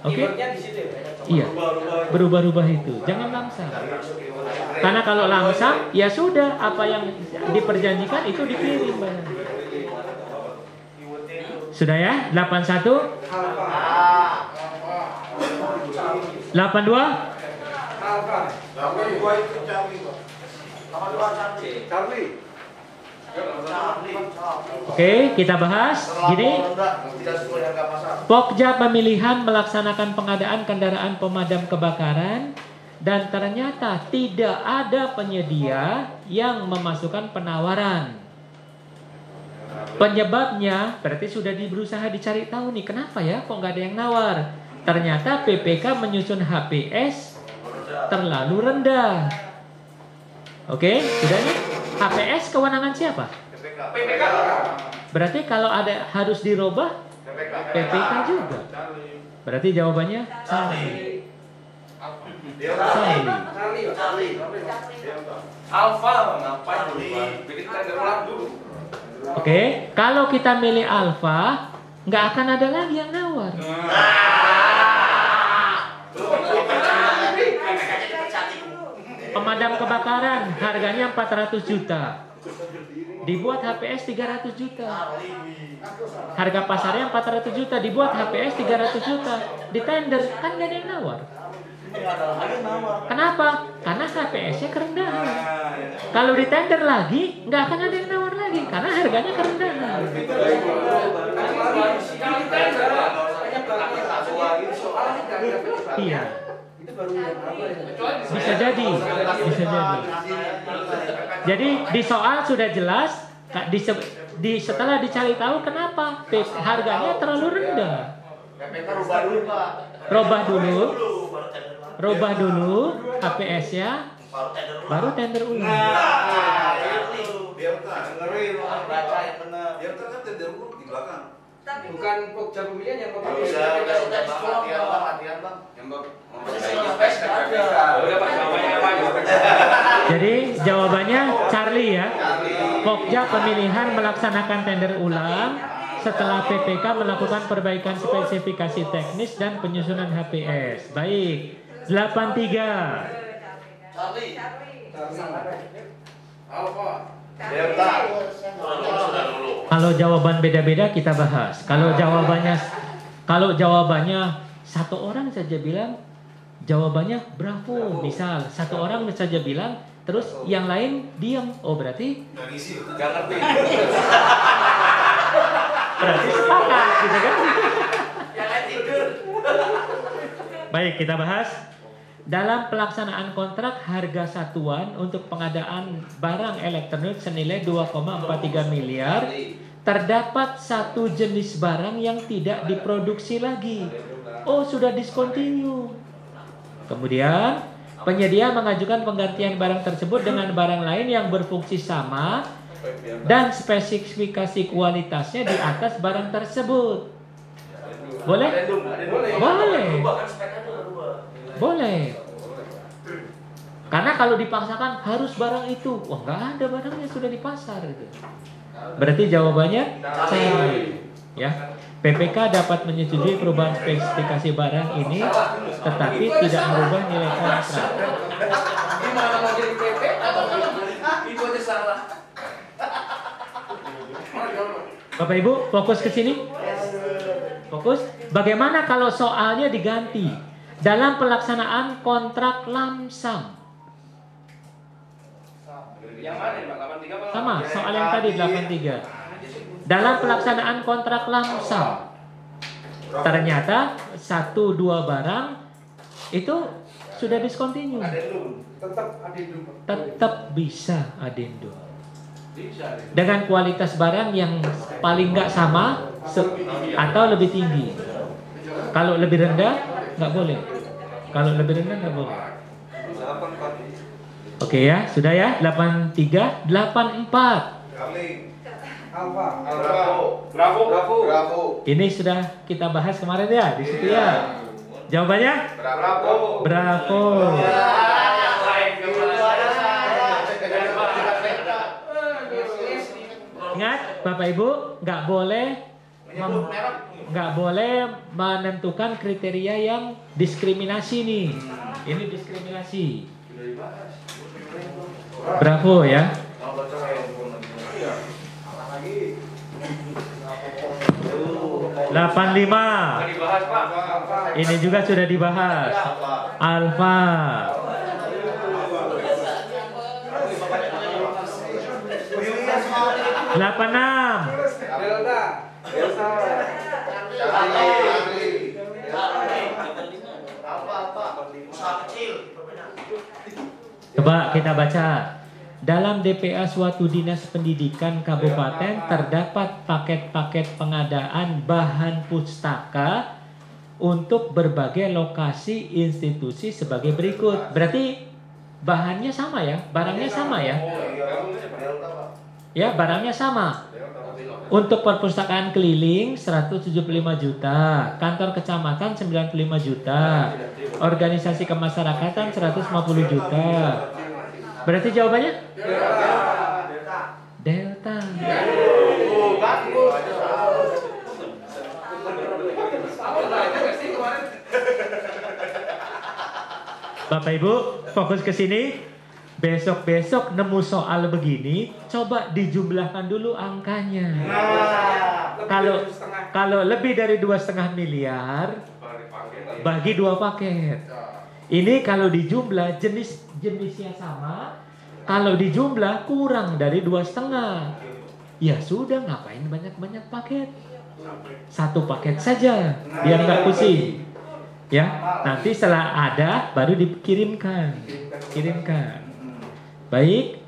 A: Oke? Iya, berubah-ubah itu, jangan langsam. Karena kalau langsam, ya sudah, apa yang diperjanjikan itu dikirim barang. Sudah ya? 81 82 Oke, kita bahas. Gini, Pokja pemilihan melaksanakan pengadaan kendaraan pemadam kebakaran dan ternyata tidak ada penyedia yang memasukkan penawaran. Penyebabnya berarti sudah berusaha dicari tahu nih, kenapa ya kok nggak ada yang nawar? Ternyata PPK menyusun HPS terlalu rendah. Oke, sudah nih. HPS kewenangan siapa?
C: PPK.
A: Berarti kalau ada harus dirubah, PPK juga. Berarti jawabannya Charlie.
C: Alfa ngapain dulu? Bikin tender ulang dulu.
A: Oke, kalau kita milih Alfa, nggak akan ada lagi yang nawar. Pemadam kebakaran harganya 400 juta. Dibuat HPS 300 juta. Harga pasarnya 400 juta, dibuat HPS 300 juta. Di tender kan nggak ada yang nawar. Kenapa? Karena HPS-nya kerendahan. Kalau di tender lagi, nggak akan ada yang nawar lagi karena harganya kerendahan. Iya. Bisa jadi. Jadi di soal sudah jelas. Setelah dicari tahu kenapa harganya terlalu rendah. Robah dulu HPS-nya, baru tender ulang.
B: Bukan Pokja pemilihan yang
A: Jadi jawabannya Charlie ya. Pokja pemilihan melaksanakan tender ulang setelah PPK melakukan perbaikan spesifikasi teknis dan penyusunan HPS. Baik. 83. Kalau jawaban beda-beda kita bahas. Kalau jawabannya satu orang saja bilang jawabannya bravo, misal satu orang saja bilang, terus yang lain diam. Oh berarti
C: Gak ngerti.
A: berarti sepakat gitu kan?
C: Yang lain tidur.
A: Baik, kita bahas. Dalam pelaksanaan kontrak harga satuan untuk pengadaan barang elektronik senilai 2,43 miliar, terdapat satu jenis barang yang tidak diproduksi lagi. Oh, sudah discontinue. Kemudian, penyedia mengajukan penggantian barang tersebut dengan barang lain yang berfungsi sama dan spesifikasi kualitasnya di atas barang tersebut. Boleh? Boleh. Karena kalau dipaksakan harus barang itu, wah nggak ada barangnya sudah di pasar gitu. Berarti jawabannya C. Ya, PPK dapat menyetujui perubahan spesifikasi barang ini, tetapi tidak merubah nilai kontrak.
C: Gimana mau jadi PP? Ibu aja salah.
A: Bapak Ibu fokus ke sini. Fokus. Bagaimana kalau soalnya diganti? Dalam pelaksanaan kontrak lamsam.
C: Yang mana Pak? 83
A: Sama, soal yang tadi 83. Dalam pelaksanaan kontrak lamsam, ternyata 1-2 barang itu sudah discontinue. Tetap bisa adendum. Dengan kualitas barang yang paling nggak sama atau lebih tinggi. Kalau lebih rendah nggak boleh. Kalau lebih rendah nggak boleh. Oke ya, sudah ya. 83, 84.
B: Alfa.
D: Bravo.
A: Ini sudah kita bahas kemarin ya di situ ya. Jawabannya? Bravo. Ingat, Bapak Ibu nggak boleh menentukan kriteria yang diskriminasi nih. Ini diskriminasi. Bravo ya. 85. Ini juga sudah dibahas. Alfa. 86. Coba kita baca. Dalam DPA suatu dinas pendidikan kabupaten terdapat paket-paket pengadaan bahan pustaka untuk berbagai lokasi institusi sebagai berikut. Berarti bahannya sama ya, barangnya sama ya. Ya, barangnya sama. Untuk perpustakaan keliling 175 juta, kantor kecamatan 95 juta, organisasi kemasyarakatan 150 juta. Berarti jawabannya? Delta. Bapak Ibu, fokus ke sini. Besok-besok nemu soal begini, coba dijumlahkan dulu angkanya. Kalau lebih dari 2,5 miliar, bagi 2 paket. Ini kalau dijumlah jenisnya sama, kalau dijumlah kurang dari 2,5. Ya sudah, ngapain banyak-banyak paket? 1 paket saja, biar nggak pusing. Ya, nanti setelah ada baru dikirimkan. Kirimkan. Baik.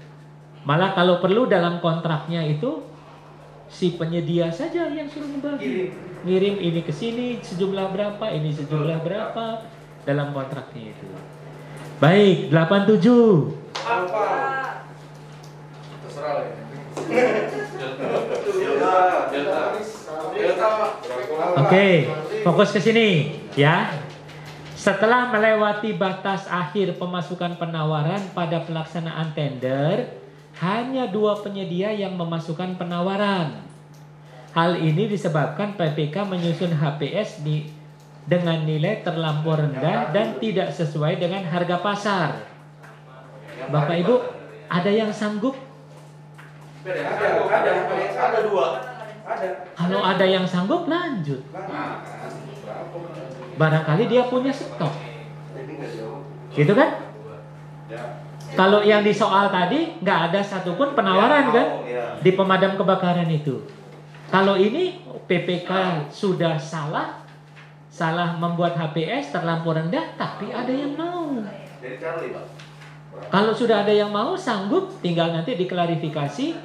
A: Malah kalau perlu dalam kontraknya itu si penyedia saja yang suruh membagi. Ngirim ini ke sini sejumlah berapa, ini sejumlah berapa. Dalam kontraknya itu. Baik, 87.
C: Terserah.
A: Oke, fokus ke sini ya. Setelah melewati batas akhir pemasukan penawaran pada pelaksanaan tender, hanya 2 penyedia yang memasukkan penawaran. Hal ini disebabkan PPK menyusun HPS dengan nilai terlampau rendah dan tidak sesuai dengan harga pasar. Bapak Ibu, ada yang sanggup?
D: Ada 2.
A: Kalau ada yang sanggup, lanjut. Barangkali dia punya stok. Gitu kan? Kalau yang di soal tadi nggak ada satupun penawaran kan di pemadam kebakaran itu. Kalau ini PPK sudah salah membuat HPS terlampau rendah, tapi ada yang mau. Kalau sudah ada yang mau, sanggup, tinggal nanti diklarifikasi.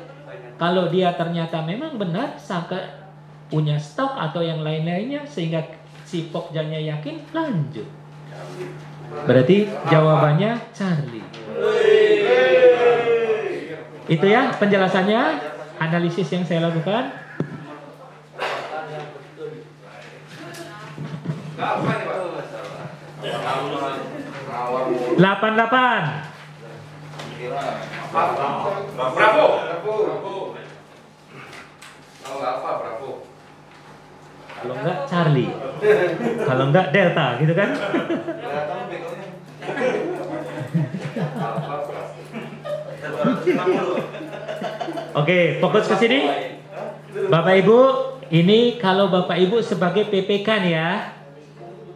A: Kalau dia ternyata memang benar, sangka punya stok atau yang lain-lainnya, sehingga si Pokjanya yakin, lanjut. Berarti jawabannya Charlie. Itu ya penjelasannya, analisis yang saya lakukan. 88.
C: Bravo.
A: Kalau enggak Charlie, kalau enggak Delta, gitu kan? Oke, fokus ke sini. Bapak Ibu, ini kalau Bapak Ibu sebagai PPK nih ya.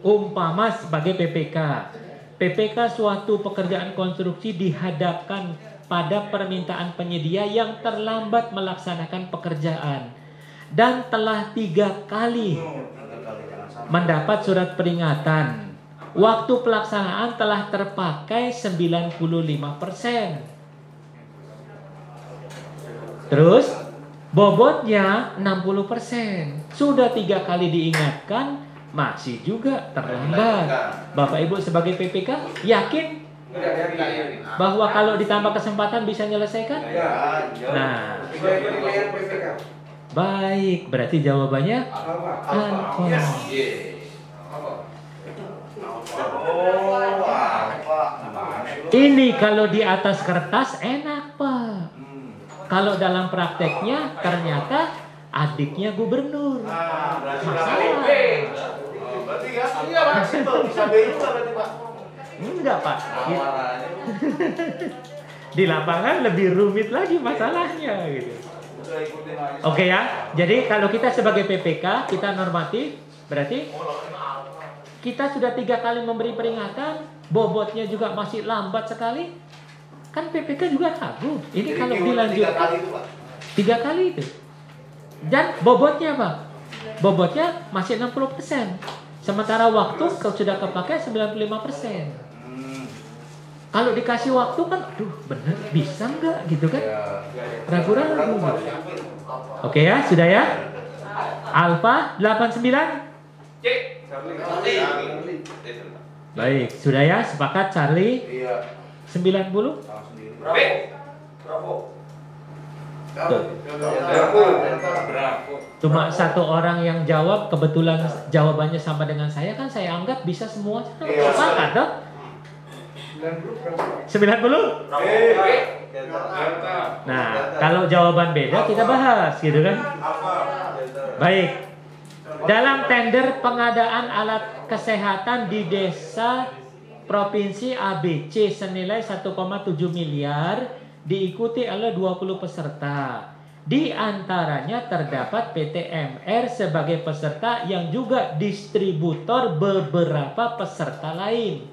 A: Umpama sebagai PPK. PPK suatu pekerjaan konstruksi dihadapkan pada permintaan penyedia yang terlambat melaksanakan pekerjaan dan telah 3 kali mendapat surat peringatan. Waktu pelaksanaan telah terpakai 95%. Terus bobotnya 60%. Sudah 3 kali diingatkan, masih juga terlambat. Bapak Ibu sebagai PPK yakin bahwa kalau ditambah kesempatan bisa menyelesaikan? Nah, Baik, berarti jawabannya alfa. Ini kalau di atas kertas enak, Pak. Kalau dalam prakteknya ternyata adiknya gubernur. Masalah.
D: Berarti ya, iya Pak, simpel. Bisa B juga berarti Pak.
A: Enggak, Pak. Di lapangan lebih rumit lagi masalahnya gitu. Oke ya. Jadi kalau kita sebagai PPK, kita normatif, berarti kita sudah 3 kali memberi peringatan, bobotnya juga masih lambat sekali. Kan PPK juga ragu. Ini jadi kalau dilanjutkan 3 kali itu. Dan bobotnya apa? Bobotnya masih 60%. Sementara waktu kalau sudah kepakai 95%. Kalau dikasih waktu kan, aduh bener bisa nggak gitu kan? Ragu-ragu. Oke ya, sudah ya. Alfa 89.
C: C.
A: Baik, sudah ya, sepakat Charlie. 90.
C: B. Bravo.
A: Cuma satu orang yang jawab, kebetulan jawabannya sama dengan saya, kan saya anggap bisa semua. Sepakat dong? 90? Nah, kalau jawaban beda kita bahas gitu kan. Baik. Dalam tender pengadaan alat kesehatan di desa Provinsi ABC senilai 1,7 miliar diikuti oleh 20 peserta. Di antaranya terdapat PT MR sebagai peserta yang juga distributor beberapa peserta lain.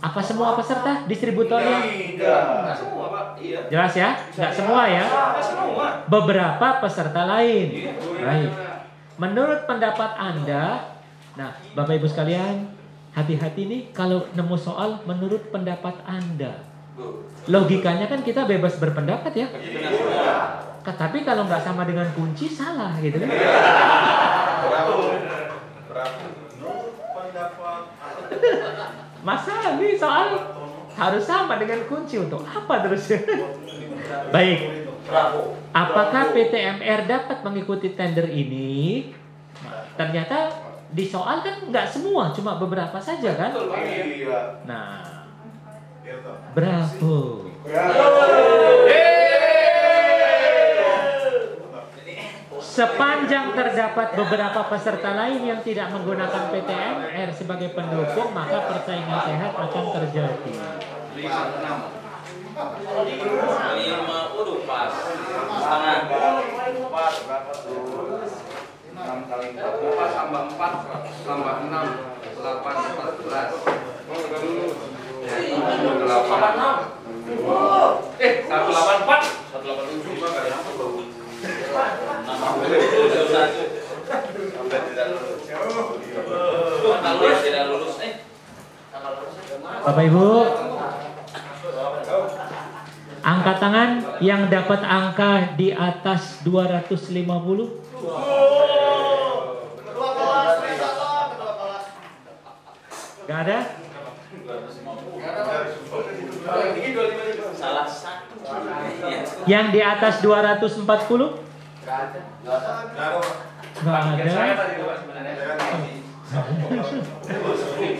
A: Apa semua peserta distributornya?
C: Enggak semua, Pak. Iya.
A: Jelas ya? Enggak semua ya? Beberapa peserta lain. Baik. Menurut pendapat Anda, nah, Bapak Ibu sekalian, hati-hati nih kalau nemu soal menurut pendapat Anda. Logikanya kan kita bebas berpendapat ya. Tapi kalau nggak sama dengan kunci salah gitu kan. Masa nih soal harus sama dengan kunci untuk apa terusnya? Baik. Apakah PT MR dapat mengikuti tender ini? Ternyata di soal kan nggak semua, cuma beberapa saja kan? Nah, bravo. Sepanjang terdapat beberapa peserta lain yang tidak menggunakan PT MR sebagai pendukung, maka persaingan sehat akan terjadi.
C: 5 udah pas. Setengah. 6 kali 4 tambah 4 tambah 6 8 14. 184 187 Pak.
A: Bapak Ibu, angkat tangan yang dapat angka di atas 250. Gak ada?
C: Salah satu.
A: Yang di atas 240? Gak ada.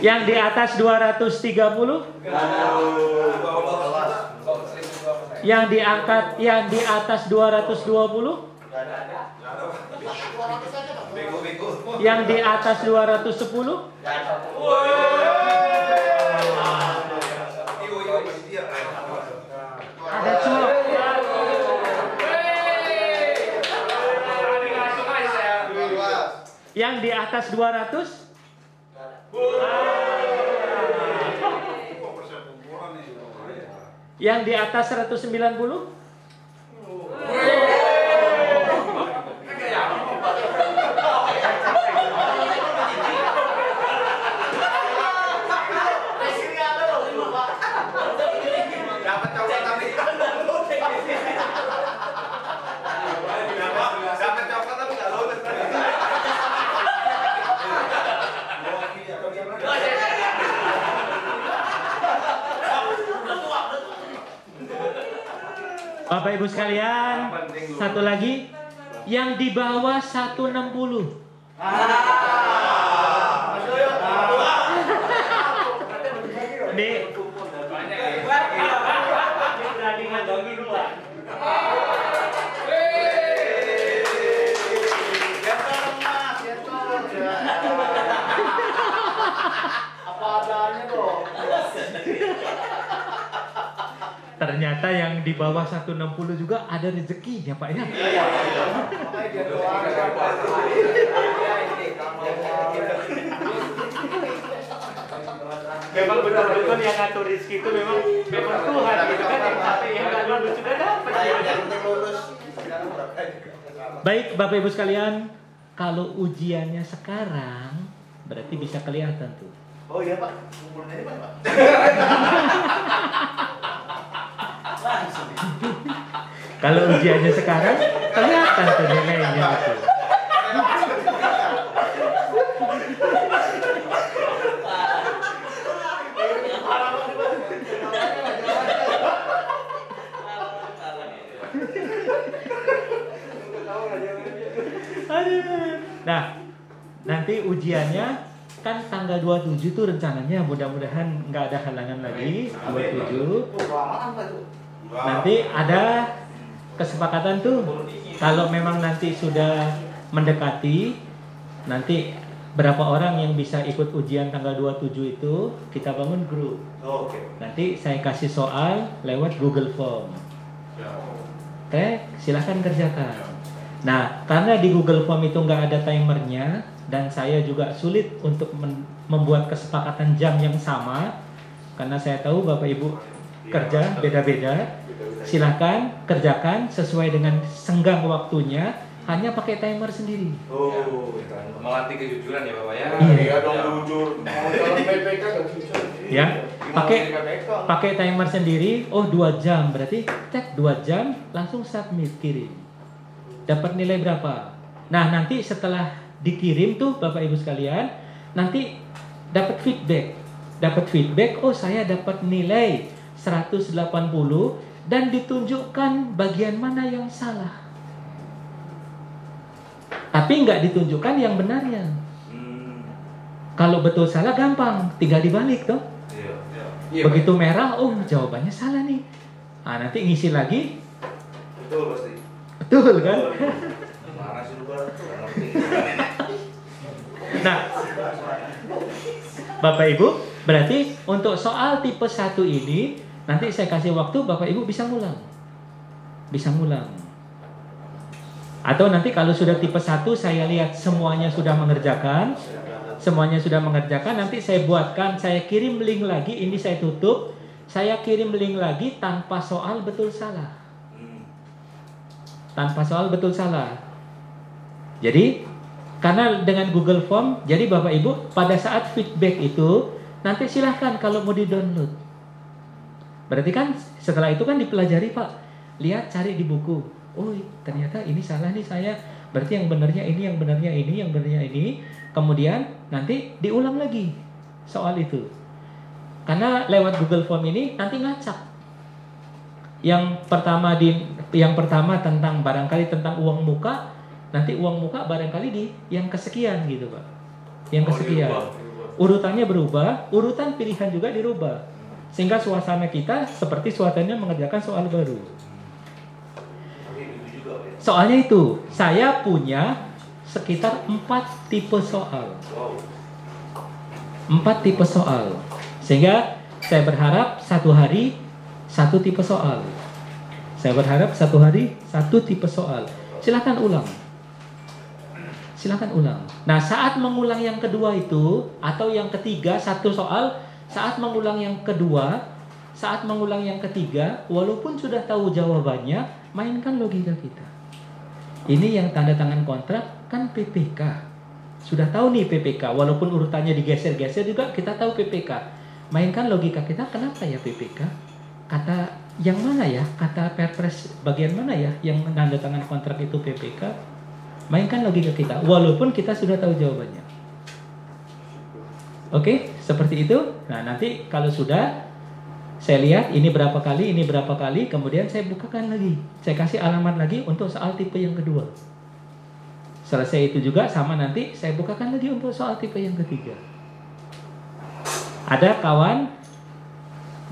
A: Yang di atas 230? Yang diangkat yang di atas 220? Yang di atas 210? Ada cok. Yang di atas 200? Yang di atas 190? Bapak Ibu sekalian, satu lagi yang di bawah 160. Nih,
D: Apa adanya dong.
A: ternyata yang di bawah 160 juga ada rezekinya Pak ya.
D: Makanya dia doang.
A: Memang betul-betul yang ngatur rezeki itu memang Tuhan gitu kan, tapi yang nggak lulus juga dapat. Baik Bapak Ibu sekalian, kalau ujiannya sekarang berarti bisa kelihatan tuh.
D: Oh iya Pak, ngumpulin aja Pak.
A: Kalau ujiannya sekarang kelihatan tuh nilainya itu. Nah, nanti ujiannya kan tanggal 27 tuh rencananya, mudah-mudahan nggak ada halangan lagi. 27 nanti ada kesepakatan tuh, kalau memang nanti sudah mendekati, nanti berapa orang yang bisa ikut ujian tanggal 27 itu kita bangun grup. Nanti saya kasih soal lewat Google Form. Oke, silahkan kerjakan. Nah, karena di Google Form itu nggak ada timernya dan saya juga sulit untuk membuat kesepakatan jam yang sama, karena saya tahu Bapak Ibu kerja beda-beda. Silahkan kerjakan sesuai dengan senggang waktunya, hanya pakai timer sendiri.
C: Melatih kejujuran ya Bapak ya.
D: Iya dong, jujur. Mau calon PPK gak jujur.
A: Ya, pakai timer sendiri. Oh 2 jam, berarti tek 2 jam langsung submit, kirim. Dapat nilai berapa? Nah, nanti setelah dikirim tuh Bapak Ibu sekalian, nanti dapat feedback. Dapat feedback, oh saya dapat nilai 180 dan ditunjukkan bagian mana yang salah. Tapi nggak ditunjukkan yang benarnya. Kalau betul salah gampang, tinggal dibalik toh. Begitu merah, oh jawabannya salah nih. Nah, nanti ngisi lagi.
C: Betul pasti.
A: Betul kan?
C: Marah sih lu Pak.
A: Nah, Bapak Ibu, berarti untuk soal tipe 1 ini nanti saya kasih waktu Bapak Ibu bisa ngulang. Bisa ngulang. Atau nanti kalau sudah tipe 1 saya lihat semuanya sudah mengerjakan, nanti saya buatkan, saya kirim link lagi, ini saya tutup, saya kirim link lagi tanpa soal betul salah. Tanpa soal betul salah. Jadi karena dengan Google Form, jadi Bapak Ibu pada saat feedback itu nanti silahkan kalau mau di-download. Berarti kan setelah itu kan dipelajari Pak, lihat cari di buku. Oh ternyata ini salah nih saya. Berarti yang benarnya ini, yang benarnya ini, yang benarnya ini. Kemudian nanti diulang lagi soal itu. Karena lewat Google Form ini nanti ngacak. Yang pertama tentang barangkali tentang uang muka, nanti uang muka barangkali di yang kesekian gitu Pak. Yang kesekian. Urutannya berubah, urutan pilihan juga dirubah. Sehingga suasana kita seperti suasananya mengerjakan soal baru. Soalnya itu, saya punya sekitar 4 tipe soal. 4 tipe soal. Sehingga saya berharap 1 hari 1 tipe soal. Saya berharap 1 hari 1 tipe soal. Silakan ulang. Silakan ulang. Nah, saat mengulang yang kedua itu atau yang ketiga 1 soal, saat mengulang yang kedua, saat mengulang yang ketiga, walaupun sudah tahu jawabannya, mainkan logika kita. Ini yang tanda tangan kontrak kan PPK. Sudah tahu nih PPK, walaupun urutannya digeser-geser juga kita tahu PPK. Mainkan logika kita, kenapa ya PPK? Kata yang mana ya? Kata Perpres bagian mana ya yang tanda tangan kontrak itu PPK? Mainkan logika kita, walaupun kita sudah tahu jawabannya. Oke, seperti itu. Nah, nanti kalau sudah Saya lihat ini berapa kali, kemudian saya bukakan lagi. Saya kasih alamat lagi untuk soal tipe yang kedua. Selesai itu juga sama, nanti saya bukakan lagi untuk soal tipe yang ketiga. Ada kawan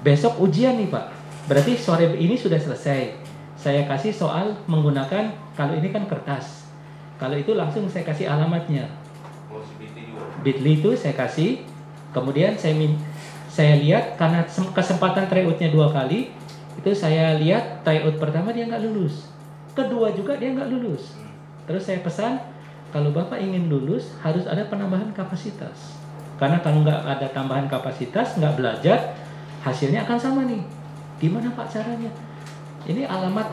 A: besok ujian nih Pak, berarti sore ini sudah selesai. Saya kasih soal menggunakan, kalau ini kan kertas, kalau itu langsung saya kasih alamatnya. Bitly itu saya kasih, kemudian saya lihat karena kesempatan tryoutnya 2 kali, itu saya lihat tryout pertama dia nggak lulus, kedua juga dia nggak lulus. Terus saya pesan, kalau Bapak ingin lulus harus ada penambahan kapasitas, karena kalau nggak ada tambahan kapasitas, nggak belajar, hasilnya akan sama nih. Gimana Pak caranya? Ini alamat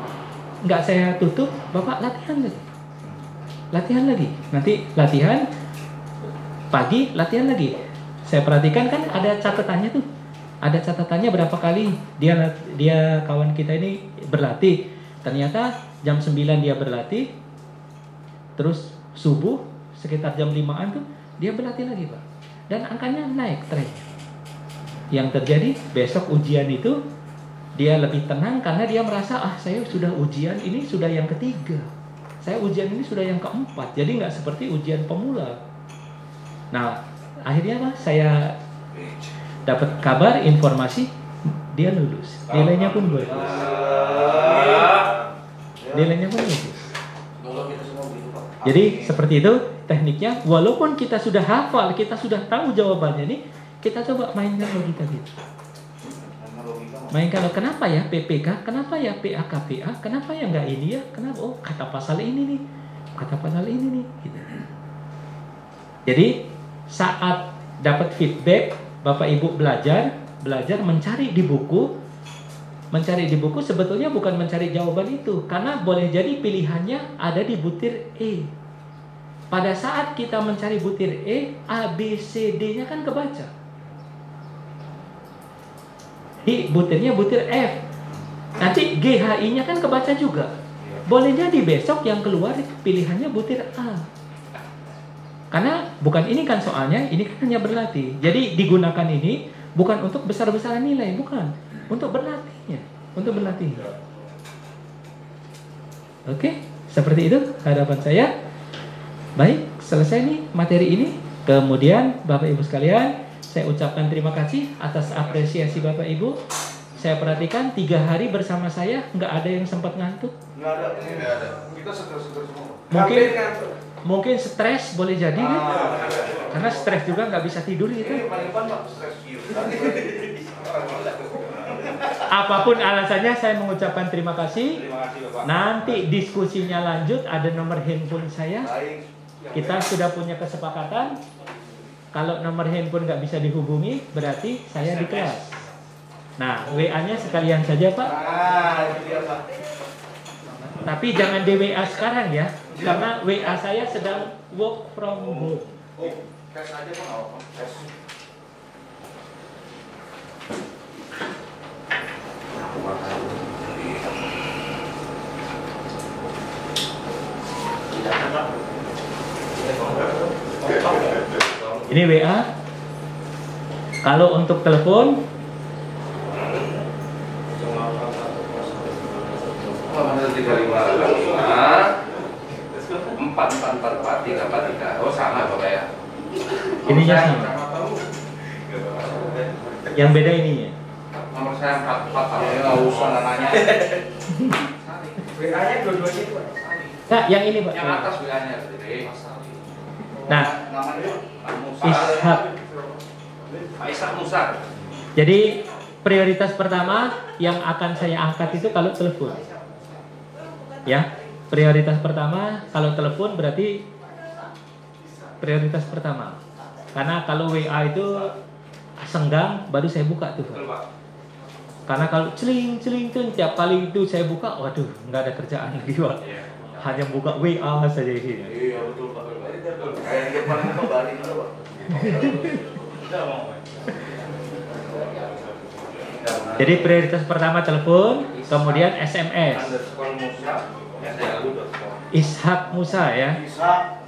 A: nggak saya tutup, Bapak latihan lagi, nanti latihan pagi, latihan lagi. Saya perhatikan kan ada catatannya tuh, ada catatannya berapa kali dia kawan kita ini berlatih. Ternyata jam 9 dia berlatih, terus subuh sekitar jam 5-an tuh dia berlatih lagi Pak, dan angkanya naik tren. Yang terjadi besok ujian itu dia lebih tenang karena dia merasa saya sudah ujian ini sudah yang ketiga, saya ujian ini sudah yang keempat, jadi nggak seperti ujian pemula. Nah akhirnya Pak, saya dapat kabar, informasi dia lulus, nilainya pun bagus, nilainya pun bagus. Jadi seperti itu tekniknya. Walaupun kita sudah hafal, kita sudah tahu jawabannya nih, kita coba mainkan logika gitu. Mainkan, kenapa ya PPK, kenapa ya PAKPA, kenapa ya nggak ini ya, kenapa, kata pasal ini nih, kata pasal ini nih gitu. Jadi saat dapat feedback, Bapak Ibu belajar mencari di buku. Mencari di buku sebetulnya bukan mencari jawaban itu, karena boleh jadi pilihannya ada di butir E. Pada saat kita mencari butir E, A, B, C, D-nya kan kebaca. Di butirnya butir F. Nanti G, H, I-nya kan kebaca juga. Boleh jadi besok yang keluar pilihannya butir A. Karena bukan ini kan soalnya, ini kan hanya berlatih. Jadi digunakan ini bukan untuk besar-besaran nilai, bukan. Untuk berlatihnya, untuk berlatih. Oke, seperti itu harapan saya. Baik, selesai nih materi ini. Kemudian Bapak Ibu sekalian, saya ucapkan terima kasih atas apresiasi Bapak Ibu. Saya perhatikan 3 hari bersama saya nggak ada yang sempat ngantuk.
D: Nggak ada. Kita seger-seger semua.
A: Mungkin stres boleh jadi kan? Karena stres juga nggak bisa tidur gitu.
D: Ini paling Pak, stres.
A: Apapun alasannya, saya mengucapkan terima kasih.
D: Terima kasih Bapak.
A: Nanti diskusinya lanjut, ada nomor handphone saya.
D: Baik.
A: Kita sudah punya kesepakatan. Kalau nomor handphone nggak bisa dihubungi, berarti saya di kelas. Nah, WA-nya sekalian saja Pak.
D: Itu dia Pak.
A: Tapi jangan di WA sekarang ya, karena WA saya sedang work from home.
D: Tes aja Pak, nggak apa-apa. Tes.
A: Ini WA. Kalau untuk telepon,
C: Oh sama Bapak ya.
A: ininya sama. Yang beda ininya.
C: Nomor saya 44.
D: Ya nggak usah nanya.
B: WA-nya dua-duanya itu.
A: Nah, yang ini Pak.
C: Yang atas WA-nya gede.
A: Nah,
D: Namanya
A: Ishak.
C: Pak Ishak Musa.
A: Jadi prioritas pertama yang akan saya angkat itu kalau telepon. Ya, prioritas pertama kalau telepon berarti prioritas pertama. Karena kalau WA itu senggang baru saya buka tuh Pak. Karena kalau celing tiap kali itu saya buka, waduh nggak ada kerjaan lagi Pak. Hanya buka WA saja ini.
D: Iya betul Pak. Kayak depan itu Bali itu Pak.
A: Jadi prioritas pertama telepon, kemudian SMS. Ishak Musa ya.
D: Bisa.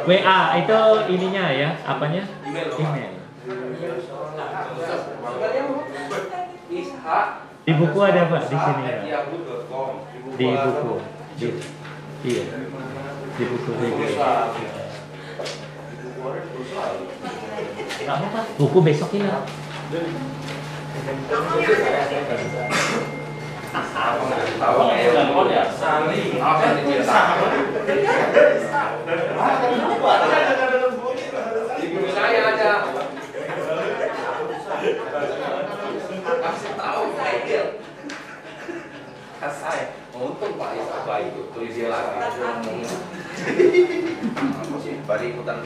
A: WA itu ininya ya, apanya? Email. Di buku ada Pak di sini ya. Di buku. Iya. Di buku. Nggak apa-apa. Buku besok hilang.
C: Ibu saya aja. Kasih tahu saya. Kasih. Untung Pak Isa baik itu tulis dia lagi. Apa sih? Bari ikutan.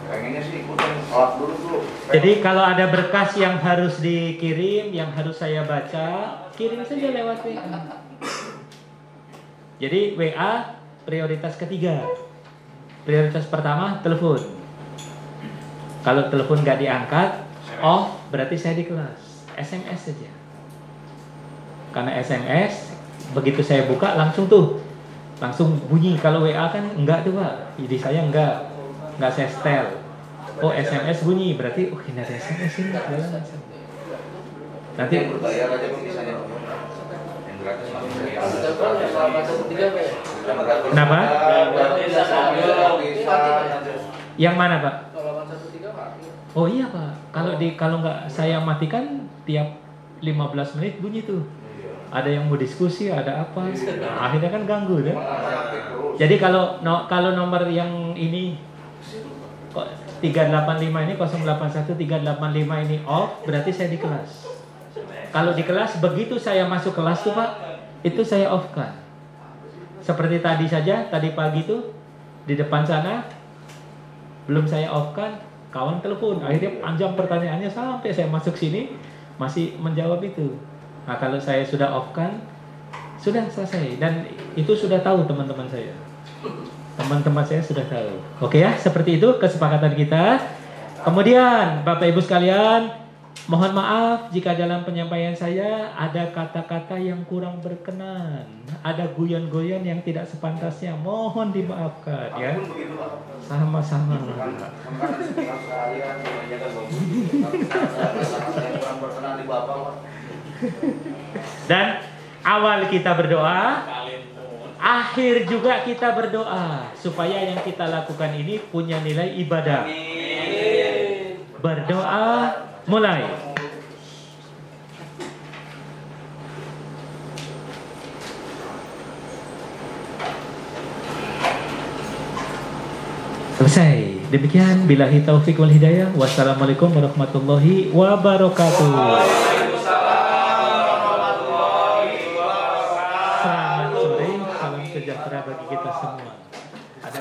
C: Pengennya sih ikutan sholat dulu.
A: Jadi kalau ada berkas yang harus dikirim, yang harus saya baca, kirim saja lewat WA. Jadi WA prioritas ketiga. Prioritas pertama telepon. Kalau telepon nggak diangkat, berarti saya di kelas. SMS saja. Karena SMS begitu saya buka langsung bunyi. Kalau WA kan enggak tuh Pak. Jadi saya enggak saya setel. SMS bunyi berarti ini ada SMS ini. Nanti
C: berbayar aja misalnya. Yang gratis
A: kenapa? Yang mana Pak? Oh iya Pak. Kalau nggak saya matikan tiap 15 menit bunyi tuh. Ada yang mau diskusi, ada apa? Nah, akhirnya kan ganggu kan? Jadi kalau nomor yang ini 385 ini 081 385 ini off, berarti saya di kelas. Kalau di kelas begitu saya masuk kelas tuh Pak, itu saya off kan. Seperti tadi saja, tadi pagi tuh di depan sana belum saya off kan, kawan telepon, akhirnya panjang pertanyaannya sampai saya masuk sini masih menjawab itu. Nah kalau saya sudah off kan, sudah selesai dan itu sudah tahu teman-teman saya. Teman-teman saya sudah tahu. Oke ya, seperti itu kesepakatan kita. Kemudian Bapak Ibu sekalian, mohon maaf jika dalam penyampaian saya ada kata-kata yang kurang berkenan, ada guyon-guyon yang tidak sepantasnya, mohon dimaafkan ya. Sama-sama. Dan awal kita berdoa, akhir juga kita berdoa supaya yang kita lakukan ini punya nilai ibadah. Berdoa mulai. Selesai. Demikian billahi taufik wal hidayah. Wassalamualaikum warahmatullahi wabarakatuh. Selamat sore, salam sejahtera bagi kita semua. Ada